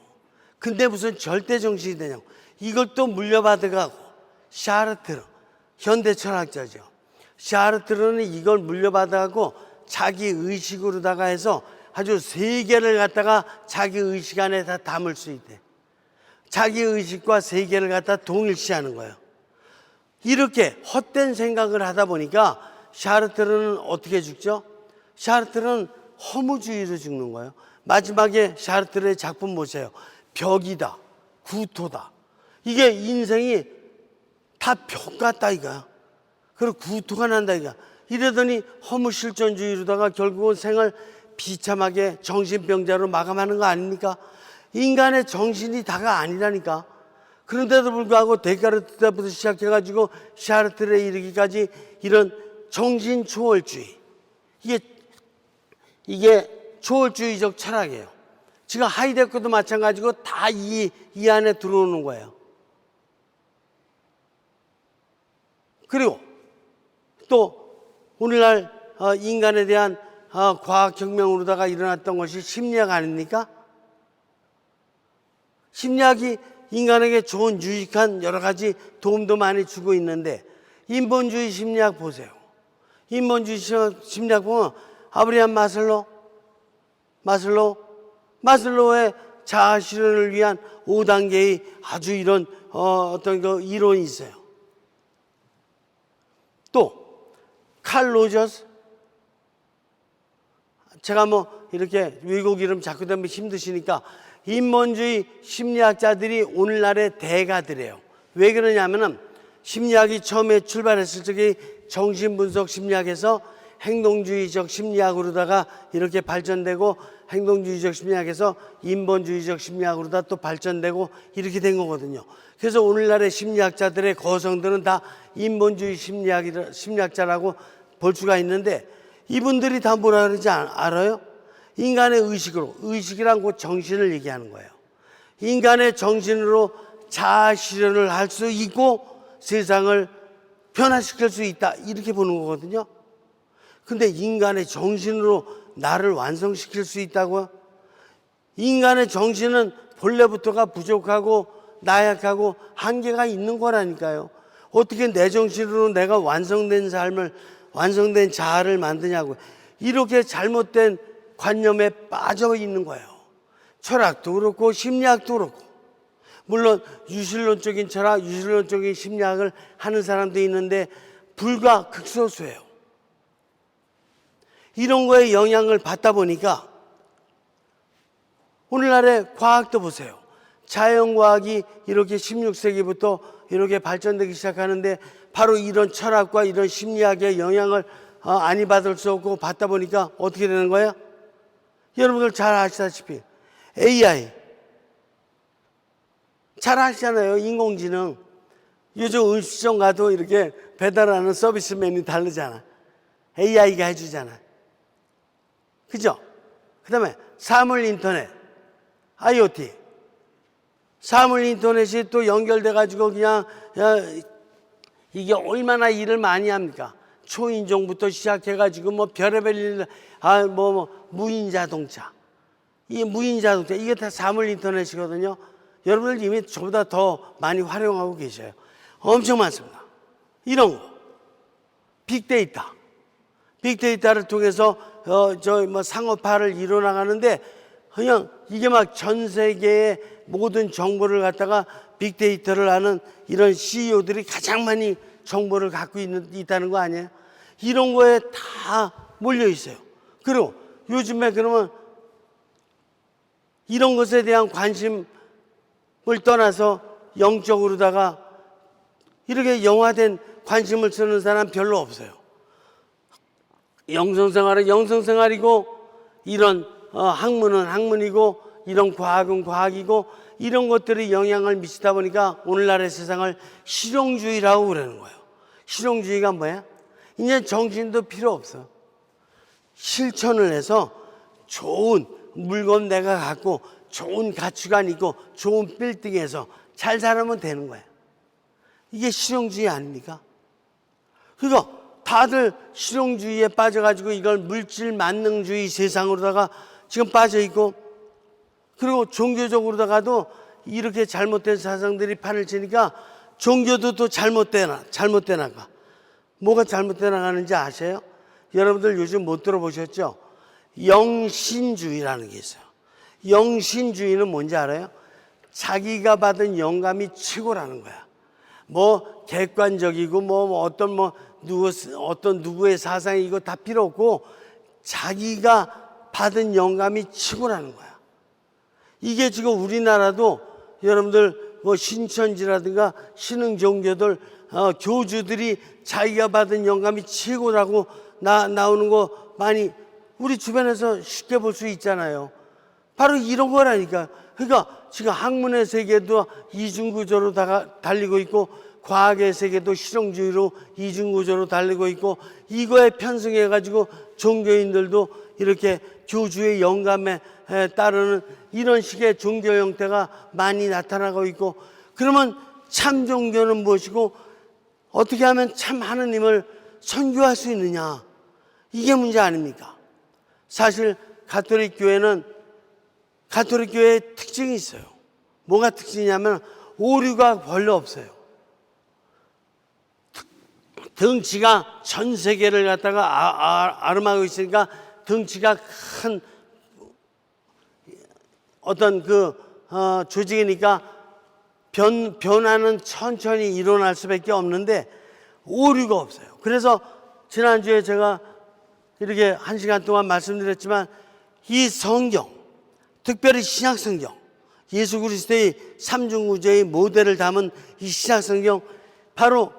근데 무슨 절대 정신이 되냐고. 이걸 또 물려받아가고, 샤르트르 현대 철학자죠. 샤르트르는 이걸 물려받아가고 자기 의식으로다가 해서 아주 세계를 갖다가 자기 의식 안에 다 담을 수 있대. 자기 의식과 세계를 갖다 동일시하는 거예요. 이렇게 헛된 생각을 하다 보니까 샤르트르는 어떻게 죽죠? 샤르트르는 허무주의로 죽는 거예요. 마지막에 샤르트르의 작품 보세요. 벽이다, 구토다. 이게 인생이 다 벽 같다 이거야. 그리고 구토가 난다 이거야. 이러더니 허무실존주의로다가 결국은 생을 비참하게 정신병자로 마감하는 거 아닙니까? 인간의 정신이 다가 아니라니까. 그런데도 불구하고 데카르트 때부터 시작해가지고 샤르트르에 이르기까지 이런 정신초월주의, 이게 초월주의적 철학이에요. 지금 하이데거도 마찬가지고 다 이 안에 들어오는 거예요. 그리고 또 오늘날 인간에 대한 과학혁명으로다가 일어났던 것이 심리학 아닙니까? 심리학이 인간에게 좋은 유익한 여러 가지 도움도 많이 주고 있는데, 인본주의 심리학 보세요. 인본주의 심리학 보면 아브라함 마슬로우의 자아 실현을 위한 5단계의 아주 이런 어떤 그 이론이 있어요. 또 칼 로저스, 제가 뭐 이렇게 외국 이름 자꾸 되면 힘드시니까 인본주의 심리학자들이 오늘날의 대가들이에요. 왜 그러냐면은 심리학이 처음에 출발했을 적에 정신분석 심리학에서 행동주의적 심리학으로다가 이렇게 발전되고, 행동주의적 심리학에서 인본주의적 심리학으로다 또 발전되고 이렇게 된 거거든요. 그래서 오늘날의 심리학자들의 거성들은 다 인본주의 심리학자라고 볼 수가 있는데, 이분들이 다 뭐라 그러지 알아요? 인간의 의식으로, 의식이란 곧 정신을 얘기하는 거예요. 인간의 정신으로 자아 실현을 할 수 있고 세상을 변화시킬 수 있다, 이렇게 보는 거거든요. 근데 인간의 정신으로 나를 완성시킬 수 있다고요? 인간의 정신은 본래부터가 부족하고 나약하고 한계가 있는 거라니까요. 어떻게 내 정신으로 내가 완성된 삶을, 완성된 자아를 만드냐고. 이렇게 잘못된 관념에 빠져 있는 거예요. 철학도 그렇고 심리학도 그렇고. 물론 유실론적인 철학, 유실론적인 심리학을 하는 사람도 있는데 불과 극소수예요. 이런 거에 영향을 받다 보니까 오늘날의 과학도 보세요. 자연과학이 이렇게 16세기부터 이렇게 발전되기 시작하는데 바로 이런 철학과 이런 심리학의 영향을 아니 받을 수 없고 받다 보니까 어떻게 되는 거예요? 여러분들 잘 아시다시피 AI 잘 아시잖아요. 인공지능. 요즘 음식점 가도 이렇게 배달하는 서비스맨이 다르잖아. AI가 해주잖아. 그죠? 그 다음에 사물 인터넷, IoT. 사물 인터넷이 또 연결돼가지고 그냥 이게 얼마나 일을 많이 합니까? 초인종부터 시작해가지고 뭐 별의별 일, 무인 자동차. 이 무인 자동차, 이게 다 사물 인터넷이거든요. 여러분들 이미 저보다 더 많이 활용하고 계셔요. 엄청 많습니다. 이런 거. 빅데이터. 빅데이터를 통해서 상업화를 이뤄나가는데 그냥 이게 막 전 세계의 모든 정보를 갖다가 빅데이터를 하는 이런 CEO들이 가장 많이 정보를 갖고 있다는 거 아니에요? 이런 거에 다 몰려 있어요. 그리고 요즘에 그러면 이런 것에 대한 관심을 떠나서 영적으로다가 이렇게 영화된 관심을 쓰는 사람 별로 없어요. 영성생활은 영성생활이고 이런 학문은 학문이고 이런 과학은 과학이고 이런 것들이 영향을 미치다 보니까 오늘날의 세상을 실용주의라고 그러는 거예요. 실용주의가 뭐야? 이제 정신도 필요 없어. 실천을 해서 좋은 물건 내가 갖고 좋은 가치관 있고 좋은 빌딩에서 잘 살면 되는 거야. 이게 실용주의 아닙니까? 그러니까 다들 실용주의에 빠져가지고 이걸 물질 만능주의 세상으로다가 지금 빠져있고 그리고 종교적으로다가도 이렇게 잘못된 사상들이 판을 치니까 종교도 또 잘못돼 나가. 뭐가 잘못돼 나가는지 아세요? 여러분들 요즘 못 들어보셨죠? 영신주의라는 게 있어요. 영신주의는 뭔지 알아요? 자기가 받은 영감이 최고라는 거야. 뭐 객관적이고 어떤 누구의 사상이 이거 다 필요 없고 자기가 받은 영감이 최고라는 거야. 이게 지금 우리나라도 여러분들 뭐 신천지라든가 신흥 종교들 교주들이 자기가 받은 영감이 최고라고 나오는 거 많이 우리 주변에서 쉽게 볼 수 있잖아요. 바로 이런 거라니까. 그러니까 지금 학문의 세계도 이중구조로 달리고 있고 과학의 세계도 실용주의로 이중구조로 달리고 있고 이거에 편승해가지고 종교인들도 이렇게 교주의 영감에 따르는 이런 식의 종교 형태가 많이 나타나고 있고 그러면 참 종교는 무엇이고 어떻게 하면 참 하느님을 선교할 수 있느냐 이게 문제 아닙니까? 사실 가톨릭 교회의 특징이 있어요. 뭐가 특징이냐면 오류가 별로 없어요. 덩치가 전 세계를 갖다가 아름하고 있으니까 덩치가 큰 어떤 조직이니까 변화는 천천히 일어날 수밖에 없는데 오류가 없어요. 그래서 지난주에 제가 이렇게 1시간 동안 말씀드렸지만 이 성경, 특별히 신약성경, 예수 그리스도의 삼중구조의 모델을 담은 이 신약성경 바로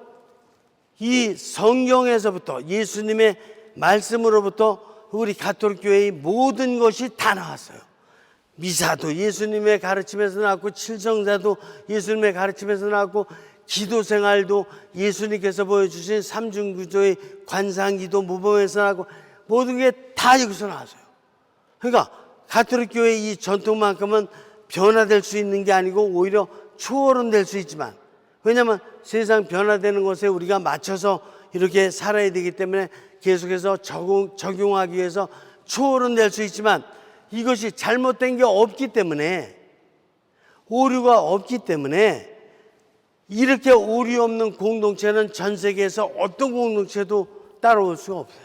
이 성경에서부터 예수님의 말씀으로부터 우리 가톨릭 교회의 모든 것이 다 나왔어요. 미사도 예수님의 가르침에서 나왔고 칠성사도 예수님의 가르침에서 나왔고 기도생활도 예수님께서 보여주신 삼중구조의 관상기도 모범에서 나왔고 모든 게 다 여기서 나왔어요. 그러니까 가톨릭 교회의 이 전통만큼은 변화될 수 있는 게 아니고 오히려 초월은 수 있지만 왜냐하면 세상 변화되는 것에 우리가 맞춰서 이렇게 살아야 되기 때문에 계속해서 적용하기 위해서 초월은 수 있지만 이것이 잘못된 게 없기 때문에 오류가 없기 때문에 이렇게 오류 없는 공동체는 전 세계에서 어떤 공동체도 따라올 수가 없어요.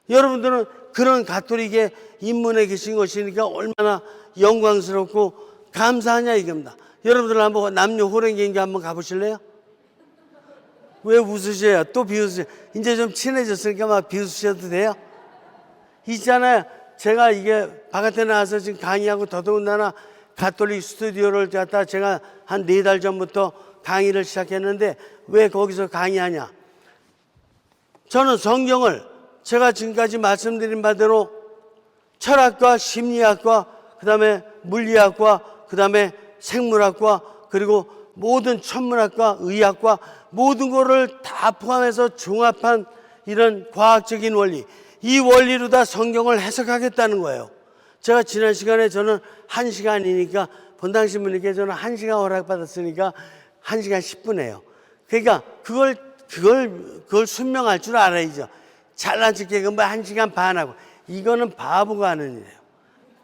여러분들은 그런 가톨릭의 인문에 계신 것이니까 얼마나 영광스럽고 감사하냐 이겁니다. 여러분들 한번 남녀 호랭개인기 한번 가보실래요? 왜 웃으세요? 또 비웃으세요? 이제 좀 친해졌으니까 막 비웃으셔도 돼요? 있잖아요. 제가 이게 바깥에 나와서 지금 강의하고 더더군다나 가톨릭 스튜디오를 갖다 제가 한 4달 전부터 강의를 시작했는데 왜 거기서 강의하냐? 저는 성경을 제가 지금까지 말씀드린 바대로 철학과 심리학과 그다음에 물리학과 그다음에 생물학과 그리고 모든 천문학과 의학과 모든 거를 다 포함해서 종합한 이런 과학적인 원리, 이 원리로 다 성경을 해석하겠다는 거예요. 제가 지난 시간에 저는 1시간이니까 본당 신부님께 저는 1시간 허락받았으니까 1시간 10분이에요. 그러니까 그걸 순명할 줄 알아야죠. 잘난 척해 뭐 1시간 반 하고 이거는 바보가 하는 일이에요.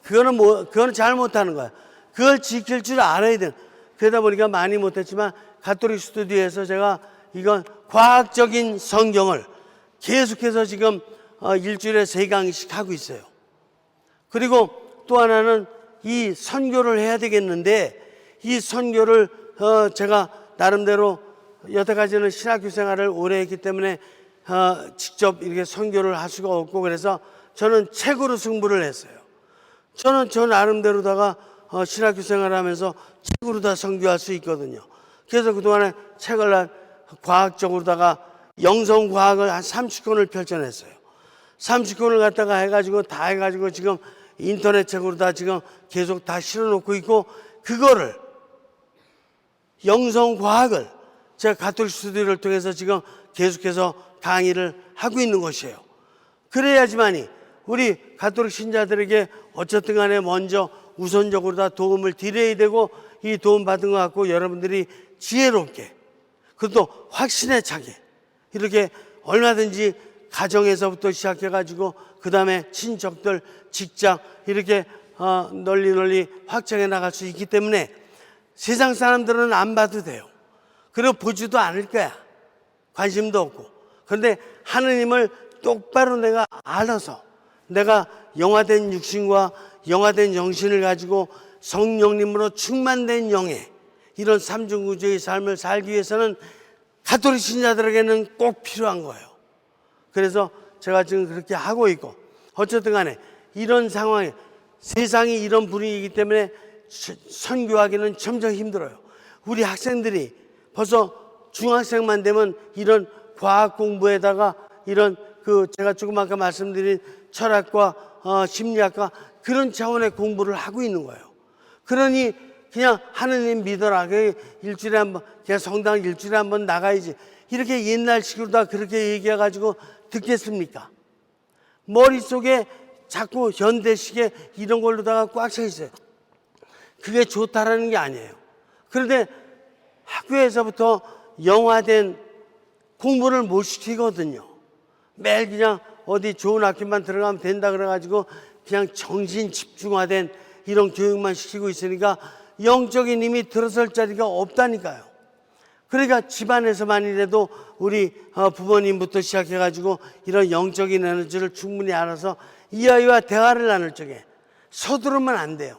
그거는 잘 못하는 거야. 그걸 지킬 줄 알아야 돼요. 그러다 보니까 많이 못했지만 가톨릭 스튜디오에서 제가 이건 과학적인 성경을 계속해서 지금 일주일에 3강의씩 하고 있어요. 그리고 또 하나는 이 선교를 해야 되겠는데 이 선교를 제가 나름대로 여태까지는 신학교 생활을 오래 했기 때문에 직접 이렇게 선교를 할 수가 없고 그래서 저는 책으로 승부를 했어요. 저는 저 나름대로다가 신학교 생활을 하면서 책으로 다 선교할 수 있거든요. 그래서 그동안에 책을 과학적으로다가 영성과학을 한 30권을 펼쳐냈어요. 30권을 갖다가 해가지고 다 해가지고 지금 인터넷 책으로 다 지금 계속 다 실어놓고 있고 그거를 영성과학을 제가 가톨릭 스튜디오를 통해서 지금 계속해서 강의를 하고 있는 것이에요. 그래야지만이 우리 가톨릭 신자들에게 어쨌든 간에 먼저 우선적으로 다 도움을 드려야 되고 이 도움 받은 것 갖고 여러분들이 지혜롭게 그것도 확신에 차게 이렇게 얼마든지 가정에서부터 시작해가지고 그 다음에 친척들, 직장 이렇게 널리 확장해 나갈 수 있기 때문에 세상 사람들은 안 봐도 돼요. 그리고 보지도 않을 거야. 관심도 없고. 그런데 하느님을 똑바로 내가 알아서 내가 영화된 육신과 영화된 영신을 가지고 성령님으로 충만된 영의 이런 삼중구조의 삶을 살기 위해서는 가톨릭 신자들에게는 꼭 필요한 거예요. 그래서 제가 지금 그렇게 하고 있고 어쨌든 간에 이런 상황에 세상이 이런 분위기이기 때문에 선교하기는 점점 힘들어요. 우리 학생들이 벌써 중학생만 되면 이런 과학 공부에다가 이런 제가 조금 아까 말씀드린 철학과 심리학과 그런 차원의 공부를 하고 있는 거예요. 그러니 그냥 하느님 믿어라. 일주일에 한 번, 그냥 성당 일주일에 한 번 나가야지. 이렇게 옛날식으로 다 그렇게 얘기해가지고 듣겠습니까? 머릿속에 자꾸 현대식의 이런 걸로다가 꽉 차 있어요. 그게 좋다라는 게 아니에요. 그런데 학교에서부터 영화된 공부를 못 시키거든요. 매일 그냥 어디 좋은 학교만 들어가면 된다 그래가지고 그냥 정신 집중화된 이런 교육만 시키고 있으니까 영적인 힘이 들어설 자리가 없다니까요. 그러니까 집안에서만이라도 우리 부모님부터 시작해가지고 이런 영적인 에너지를 충분히 알아서 이 아이와 대화를 나눌 적에 서두르면 안 돼요.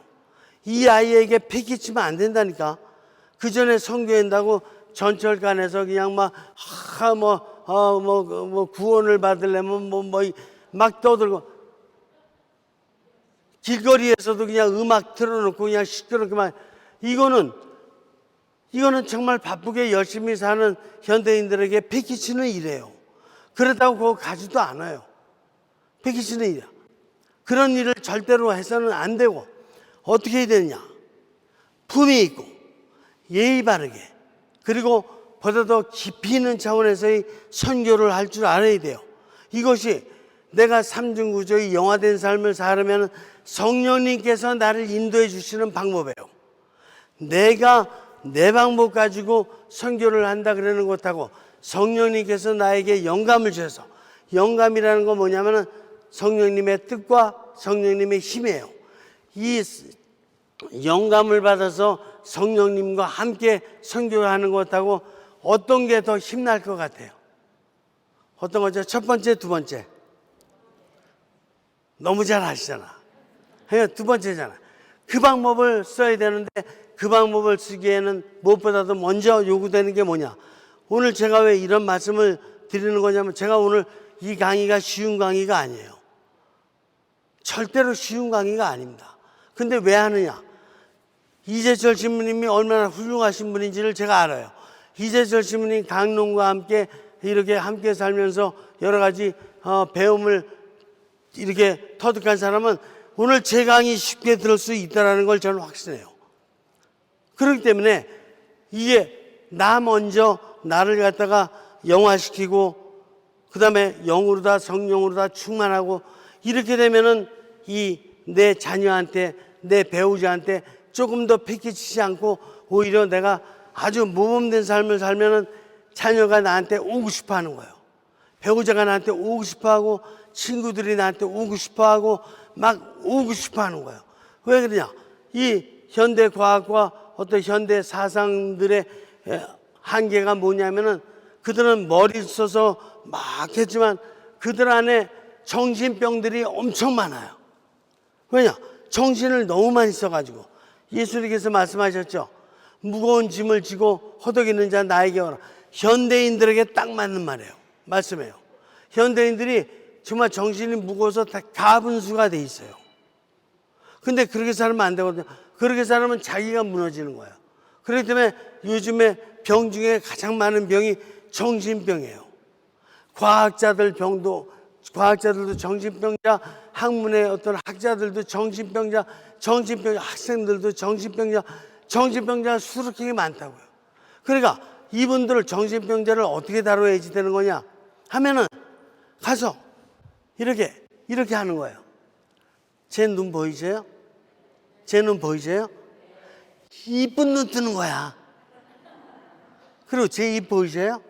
이 아이에게 패기치면 안 된다니까. 그 전에 선교한다고 전철관에서 그냥 구원을 받으려면 막 떠들고 길거리에서도 그냥 음악 틀어놓고 그냥 시끄럽게만 이거는 정말 바쁘게 열심히 사는 현대인들에게 패기치는 일이에요. 그렇다고 그거 가지도 않아요. 패기치는 일이야. 그런 일을 절대로 해서는 안 되고 어떻게 해야 되느냐? 품위 있고 예의 바르게 그리고 보다 더 깊이 있는 차원에서의 선교를 할 줄 알아야 돼요. 이것이 내가 삼중구조의 영화된 삶을 살으면 성령님께서 나를 인도해 주시는 방법이에요. 내가 내 방법 가지고 선교를 한다 그러는 것하고 성령님께서 나에게 영감을 주셔서 영감이라는 건 뭐냐면은 성령님의 뜻과 성령님의 힘이에요. 이 영감을 받아서 성령님과 함께 선교하는 것하고 어떤 게 더 힘날 것 같아요? 어떤 거죠? 첫 번째, 두 번째. 너무 잘 아시잖아. 두 번째잖아. 그 방법을 써야 되는데 그 방법을 쓰기에는 무엇보다도 먼저 요구되는 게 뭐냐? 오늘 제가 왜 이런 말씀을 드리는 거냐면, 제가 오늘 이 강의가 쉬운 강의가 아니에요. 절대로 쉬운 강의가 아닙니다. 근데 왜 하느냐? 이재철 신부님이 얼마나 훌륭하신 분인지를 제가 알아요. 이재철 신부님 강론과 함께 이렇게 함께 살면서 여러 가지 배움을 이렇게 터득한 사람은 오늘 제 강의 쉽게 들을 수 있다는 걸 저는 확신해요. 그렇기 때문에 이게 나 먼저 나를 갖다가 영화시키고 그 다음에 영으로 다 성령으로 다 충만하고 이렇게 되면은 이 내 자녀한테 내 배우자한테 조금 더 패키치지 않고 오히려 내가 아주 모범된 삶을 살면은 자녀가 나한테 오고 싶어 하는 거예요. 배우자가 나한테 오고 싶어 하고 친구들이 나한테 오고 싶어 하고 막 오고 싶어 하는 거예요. 왜 그러냐? 이 현대 과학과 어떤 현대 사상들의 한계가 뭐냐면은 그들은 머리 써서 막 했지만 그들 안에 정신병들이 엄청 많아요. 왜냐? 정신을 너무 많이 써가지고. 예수님께서 말씀하셨죠. 무거운 짐을 지고 허덕이는 자 나에게 오라. 현대인들에게 딱 맞는 말이에요. 말씀이에요. 현대인들이 정말 정신이 무거워서 다 가분수가 돼 있어요. 근데 그렇게 살면 안 되거든요. 그렇게 살면 자기가 무너지는 거예요. 그렇기 때문에 요즘에 병 중에 가장 많은 병이 정신병이에요. 과학자들도 정신병자, 학문의 어떤 학자들도 정신병자, 학생들도 정신병자 수두룩하게 많다고요. 그러니까 이분들을 정신병자를 어떻게 다뤄야지 되는 거냐 하면은 가서 이렇게 하는 거예요. 제 눈 보이세요? 제 눈 보이세요? 이쁜 눈 뜨는 거야. 그리고 제 입 보이세요?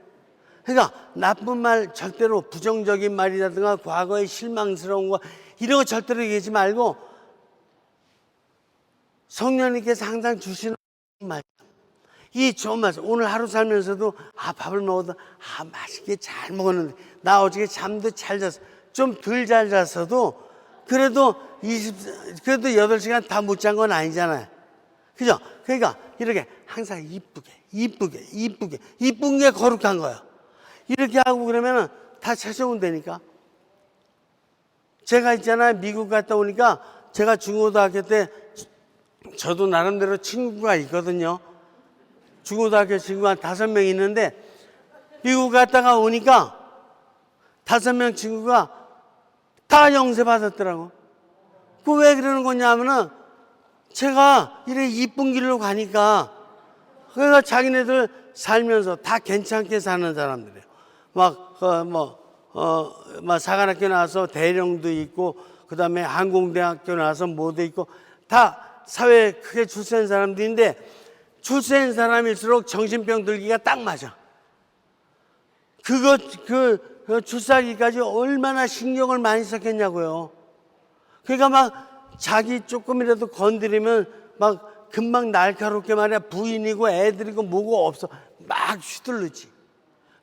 그러니까 나쁜 말, 절대로 부정적인 말이라든가 과거에 실망스러운 거 이런 거 절대로 얘기하지 말고 성령님께서 항상 주시는 말, 이 좋은 말씀. 오늘 하루 살면서도 밥을 먹어도 맛있게 잘 먹었는데 나 어저께 잠도 잘 잤어. 좀 덜 잘 잤어도 그래도 8시간 다 못 잔 건 아니잖아요. 그죠? 그러니까 이렇게 항상 이쁜 게 거룩한 거예요. 이렇게 하고 그러면은 다 찾아온다니까. 제가 있잖아요. 미국 갔다 오니까 제가 중고등학교 때 저도 나름대로 친구가 있거든요. 중고등학교 친구가 한 5명 있는데 미국 갔다가 오니까 5명 친구가 다 영세 받았더라고. 그 왜 그러는 거냐 하면은 제가 이래 이쁜 길로 가니까 그러니까 자기네들 살면서 다 괜찮게 사는 사람들이에요. 막 사관학교 나와서 대령도 있고 그 다음에 항공대학교 나와서 뭐도 있고 다 사회에 크게 출세한 사람들인데 출세한 사람일수록 정신병 들기가 딱 맞아. 그 출세하기까지 얼마나 신경을 많이 썼겠냐고요. 그러니까 막 자기 조금이라도 건드리면 막 금방 날카롭게 말이야 부인이고 애들이고 뭐고 없어 막 휘둘르지.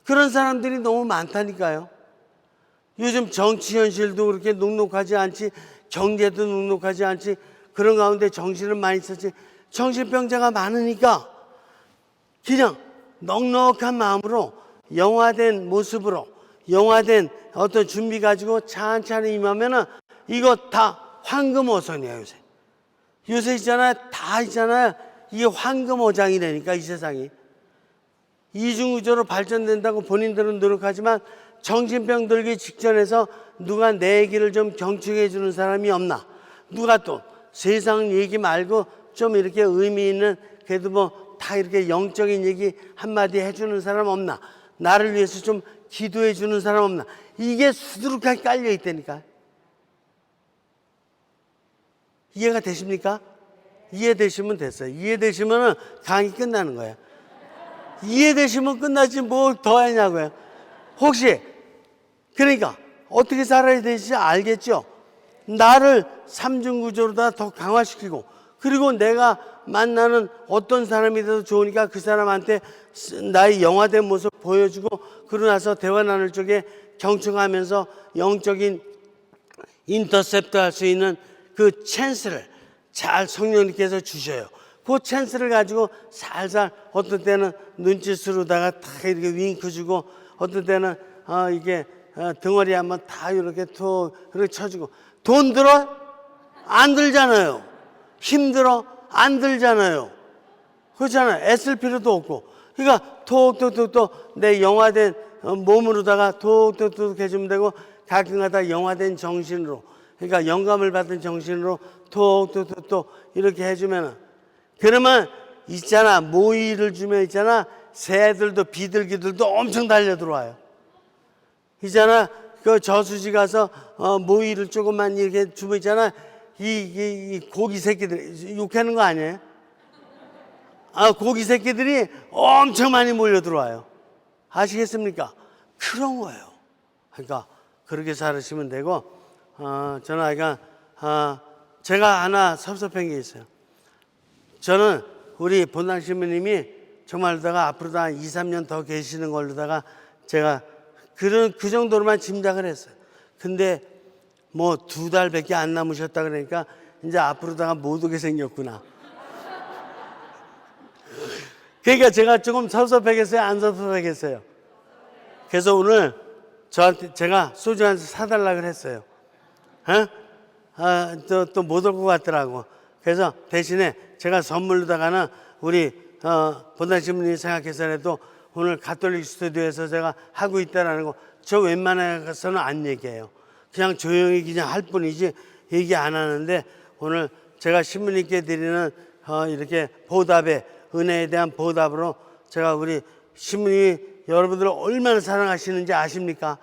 그런 사람들이 너무 많다니까요. 요즘 정치 현실도 그렇게 녹록하지 않지, 경제도 녹록하지 않지, 그런 가운데 정신을 많이 썼지. 정신병자가 많으니까 그냥 넉넉한 마음으로 영화된 모습으로 영화된 어떤 준비 가지고 찬찬히 임하면은 이거 다 황금어선이야. 요새 있잖아요. 다 있잖아요. 이게 황금어장이라니까 이 세상이. 이중구조로 발전된다고 본인들은 노력하지만 정신병 들기 직전에서 누가 내 얘기를 좀 경청해 주는 사람이 없나? 누가 또 세상 얘기 말고 좀 이렇게 의미 있는 그래도 뭐 다 이렇게 영적인 얘기 한마디 해주는 사람 없나? 나를 위해서 좀 기도해 주는 사람 없나? 이게 수두룩하게 깔려 있다니까. 이해가 되십니까? 이해되시면 됐어요. 이해되시면 강의 끝나는 거예요. 이해되시면 끝나지 뭘 더 하냐고요. 혹시 그러니까 어떻게 살아야 되는지 알겠죠? 나를 삼중구조로 더 강화시키고 그리고 내가 만나는 어떤 사람이 돼도 좋으니까 그 사람한테 나의 영화된 모습 보여주고 그러고 나서 대화 나눌 적에 경청하면서 영적인 인터셉트 할 수 있는 그 찬스를 잘 성령님께서 주셔요. 그 찬스를 가지고 살살 어떤 때는 눈짓으로다가 다 이렇게 윙크 주고 어떤 때는 이게 덩어리 한번 다 이렇게 톡 이렇게 쳐주고. 돈 들어? 안 들잖아요. 힘들어? 안 들잖아요. 그렇잖아요. 애쓸 필요도 없고. 그러니까 톡톡톡톡 내 영화된 몸으로다가 톡톡톡 해주면 되고, 가끔가다 영화된 정신으로, 그러니까 영감을 받은 정신으로 톡톡톡톡 이렇게 해주면은, 그러면 있잖아, 모이를 주면 있잖아, 새들도 비둘기들도 엄청 달려 들어와요. 있잖아, 그 저수지 가서 모이를 조금만 이렇게 주면 있잖아, 이 고기 새끼들 욕하는 거 아니에요? 고기 새끼들이 엄청 많이 몰려 들어와요. 아시겠습니까? 그런 거예요. 그러니까 그렇게 살으시면 되고, 저는 아이가 제가 하나 섭섭한 게 있어요. 저는 우리 본당 신부님이 정말로다가 앞으로도 한 2, 3년 더 계시는 걸로다가 제가 그 정도로만 짐작을 했어요. 근데 뭐 2달밖에 안 남으셨다 그러니까 이제 앞으로다가 못 오게 생겼구나. 그러니까 제가 조금 섭섭하겠어요? 안 섭섭하겠어요? 그래서 오늘 저한테 제가 소주 한 잔 사달라고 했어요. 또 못 올 것 같더라고. 그래서 대신에 제가 선물로다가는 우리 본당 신부님 생각해서라도 오늘 가톨릭 스튜디오에서 제가 하고 있다라는 거 저 웬만해서는 안 얘기해요. 그냥 조용히 그냥 할 뿐이지 얘기 안 하는데, 오늘 제가 신부님께 드리는 이렇게 보답에, 은혜에 대한 보답으로 제가 우리 신부님이 여러분들을 얼마나 사랑하시는지 아십니까?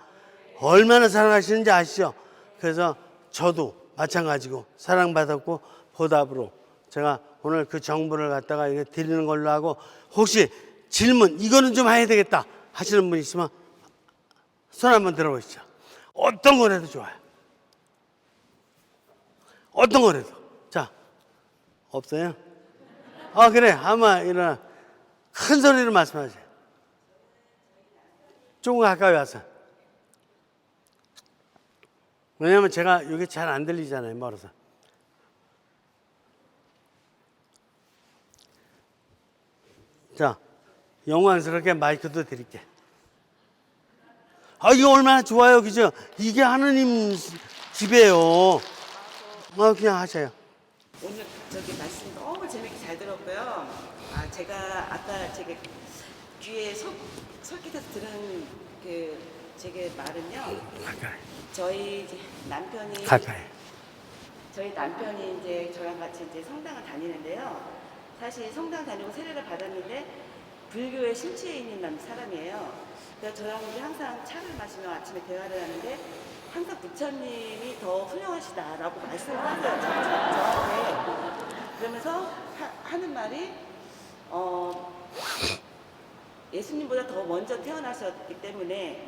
얼마나 사랑하시는지 아시죠? 그래서 저도 마찬가지고 사랑받았고 보답으로 제가 오늘 그 정보를 갖다가 이렇게 드리는 걸로 하고, 혹시 질문 이거는 좀 해야 되겠다 하시는 분 있으면 손 한번 들어보시죠. 어떤 거라도 좋아요. 어떤 거라도. 자, 없어요? 그래. 아마 일어나. 큰 소리로 말씀하세요. 조금 가까이 와서. 왜냐면 제가 이게 잘 안 들리잖아요, 멀어서. 자, 영광스럽게 마이크도 드릴게. 이거 얼마나 좋아요, 그죠? 이게 하느님 집이에요. 그냥 하세요. 오늘 저기 말씀 너무 재밌게 잘 들었고요. 제가 아까 제가 귀에 솔깃해서 들은 제게 말은요. 가까이. 저희 남편이 가까이. 저희 남편이 이제 저랑 같이 이제 성당을 다니는데요. 사실 성당 다니고 세례를 받았는데 불교의 심취해 있는 사람이에요. 그래서 저랑 이제 항상 차를 마시며 아침에 대화를 하는데 항상 부처님이 더 훌륭하시다라고 말씀을 하세요. 저한테. 그러면서 하는 말이 예수님보다 더 먼저 태어나셨기 때문에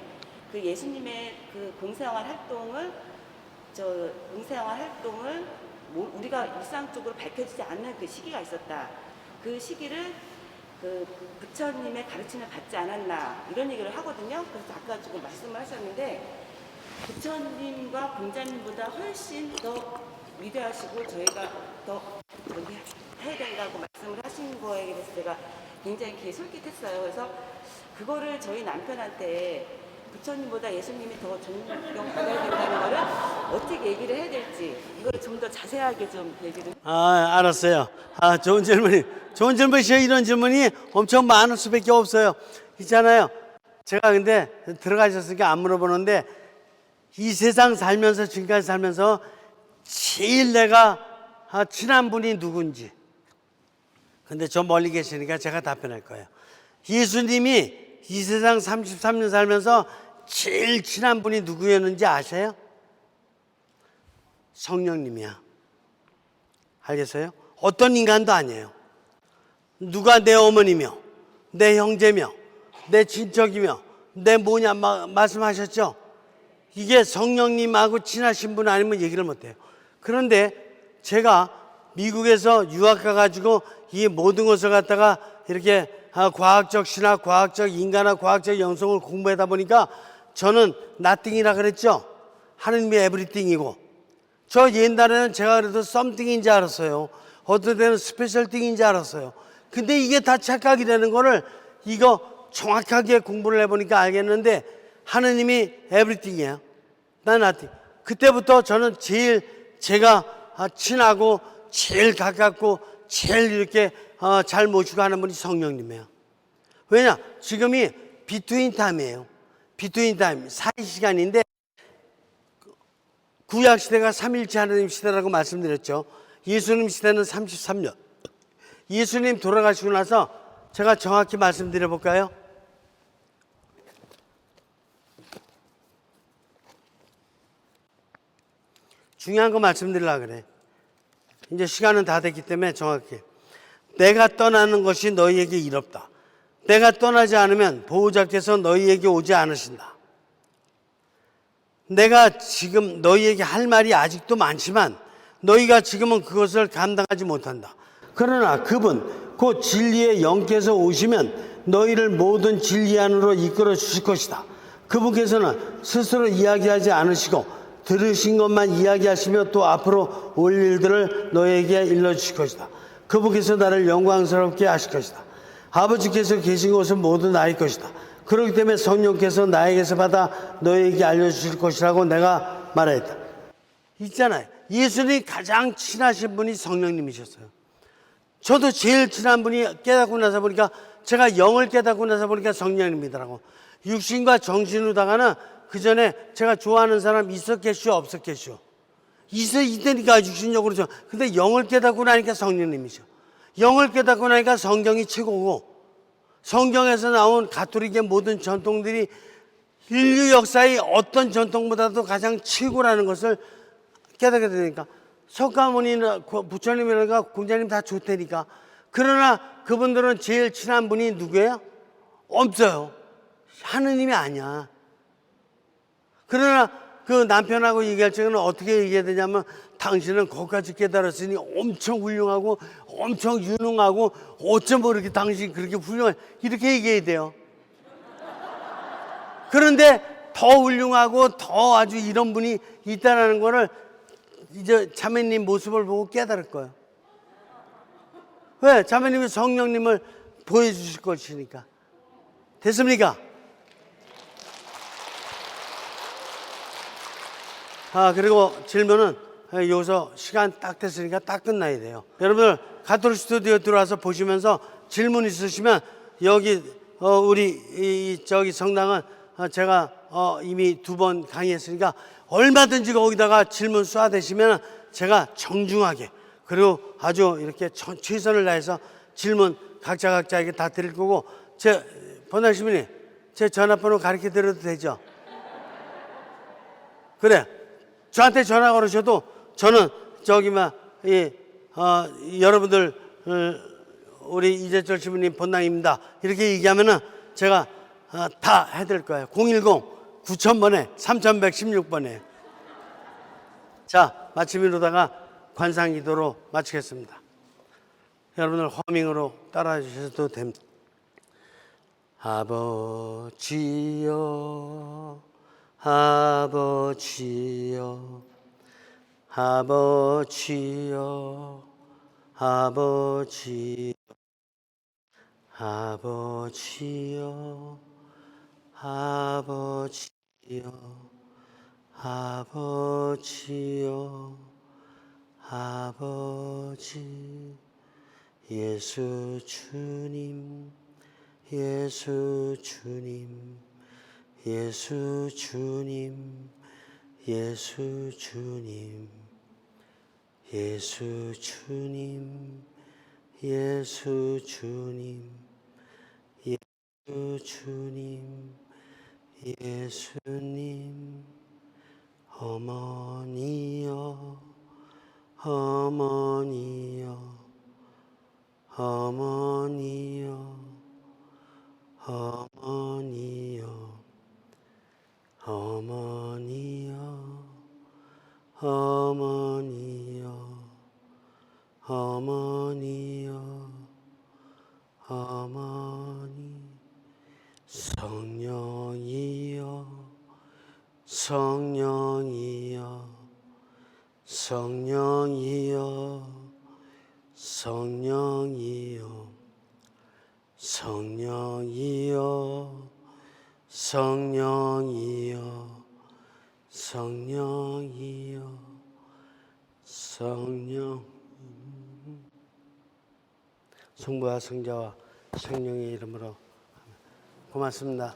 그 예수님의 그 공생활 활동을 우리가 일상적으로 밝혀지지 않는 그 시기가 있었다. 그 시기를 그 부처님의 가르침을 받지 않았나 이런 얘기를 하거든요. 그래서 아까 조금 말씀을 하셨는데 부처님과 공자님보다 훨씬 더 위대하시고 저희가 더 해야 된다고 말씀을 하신 거에 대해서 제가 굉장히 귀에 솔깃했어요. 그래서 그거를 저희 남편한테 부처님보다 예수님이 더 존경받아야 된다는 거를 어떻게 얘기를 해야 될지 이걸 좀 더 자세하게 좀 얘기를. 알았어요. 좋은 질문이시요. 이런 질문이 엄청 많을 수밖에 없어요. 있잖아요. 제가 근데 들어가셨으니까 안 물어보는데, 이 세상 살면서, 지금까지 살면서 제일 내가 친한 분이 누군지. 근데 저 멀리 계시니까 제가 답변할 거예요. 예수님이 이 세상 33년 살면서 제일 친한 분이 누구였는지 아세요? 성령님이야. 알겠어요? 어떤 인간도 아니에요. 누가 내 어머니며 내 형제며 내 친척이며 내 뭐냐 말씀하셨죠? 이게 성령님하고 친하신 분 아니면 얘기를 못해요. 그런데 제가 미국에서 유학 가가지고 이 모든 것을 갖다가 이렇게 과학적 신학, 과학적 인간학, 과학적 영성을 공부하다 보니까 저는 nothing이라 그랬죠. 하느님이 everything이고, 저 옛날에는 제가 그래도 something인 줄 알았어요. 어떤 때는 스페셜 띵인지 알았어요. 근데 이게 다 착각이 되는 거를 이거 정확하게 공부를 해보니까 알겠는데 하느님이 에브리띵이에요. 난 nothing. 그때부터 저는 제일 제가 친하고 제일 가깝고 제일 이렇게 잘 모시고 하는 분이 성령님이에요. 왜냐? 지금이 비트윈 타임이에요. 비트윈 타임, 사이 시간인데 구약 시대가 삼일째 하나님 시대라고 말씀드렸죠. 예수님 시대는 33년. 예수님 돌아가시고 나서 제가 정확히 말씀드려 볼까요? 중요한 거 말씀드리려고 그래. 이제 시간은 다 됐기 때문에 정확히. 내가 떠나는 것이 너희에게 이롭다. 내가 떠나지 않으면 보호자께서 너희에게 오지 않으신다. 내가 지금 너희에게 할 말이 아직도 많지만 너희가 지금은 그것을 감당하지 못한다. 그러나 그분 곧 진리의 영께서 오시면 너희를 모든 진리 안으로 이끌어 주실 것이다. 그분께서는 스스로 이야기하지 않으시고 들으신 것만 이야기하시며 또 앞으로 올 일들을 너희에게 일러주실 것이다. 그분께서 나를 영광스럽게 하실 것이다. 아버지께서 계신 곳은 모두 나의 것이다. 그렇기 때문에 성령께서 나에게서 받아 너희에게 알려주실 것이라고 내가 말했다. 있잖아요. 예수님이 가장 친하신 분이 성령님이셨어요. 저도 제일 친한 분이 깨닫고 나서 보니까 제가 영을 깨닫고 나서 보니까 성령님이더라고. 육신과 정신으로다가는 그 전에 제가 좋아하는 사람 있었겠쇼 없었겠쇼. 있으니까 육신적으로 저. 근데 영을 깨닫고 나니까 성령님이죠. 영을 깨닫고 나니까 성경이 최고고 성경에서 나온 가톨릭의 모든 전통들이 인류 역사의 어떤 전통보다도 가장 최고라는 것을 깨닫게 되니까 석가모니나 부처님이라든가 공자님 다 좋다니까. 그러나 그분들은 제일 친한 분이 누구예요? 없어요. 하느님이 아니야. 그러나 그 남편하고 얘기할 적에는 어떻게 얘기해야 되냐면 당신은 거기까지 깨달았으니 엄청 훌륭하고 엄청 유능하고 어쩜 이렇게 당신 그렇게 훌륭해 이렇게 얘기해야 돼요. 그런데 더 훌륭하고 더 아주 이런 분이 있다는 거를 이제 자매님 모습을 보고 깨달을 거예요. 왜? 자매님이 성령님을 보여주실 것이니까. 됐습니까? 그리고 질문은 여기서 시간 딱 됐으니까 딱 끝나야 돼요. 여러분들 가톨릭 스튜디오 들어와서 보시면서 질문 있으시면 여기 우리 저기 성당은 제가 이미 2번 강의했으니까 얼마든지 거기다가 질문 쏴대시면 제가 정중하게 그리고 아주 이렇게 최선을 다해서 질문 각자에게 다 드릴 거고 제 번학시민이 제 전화번호 가르쳐 드려도 되죠? 그래. 저한테 전화 걸으셔도 저는 여러분들 우리 이재철 시부님 본당입니다. 이렇게 얘기하면은 제가 다 해드릴 거예요. 010-9000번에 3116번에. 자, 마침 이러다가 관상기도로 마치겠습니다. 여러분들 허밍으로 따라해 주셔도 됩니다. 아버지여 아버지여 아버지여 아버지여 아버지여 아버지여 아버지여 아버지 예수 주님 예수 주님 예수 주님 예수 주님 예수 주님 예수 주님 예수 주님 예수님 어머니여 어머니여 어머니여 어머니여 어머니여 어머니여 어머니여 어머니 성령이여 성령이여 성령이여 성령이여 성령이여 성령이여 성령이여 성령 성부와 성자와 성령의 이름으로 고맙습니다.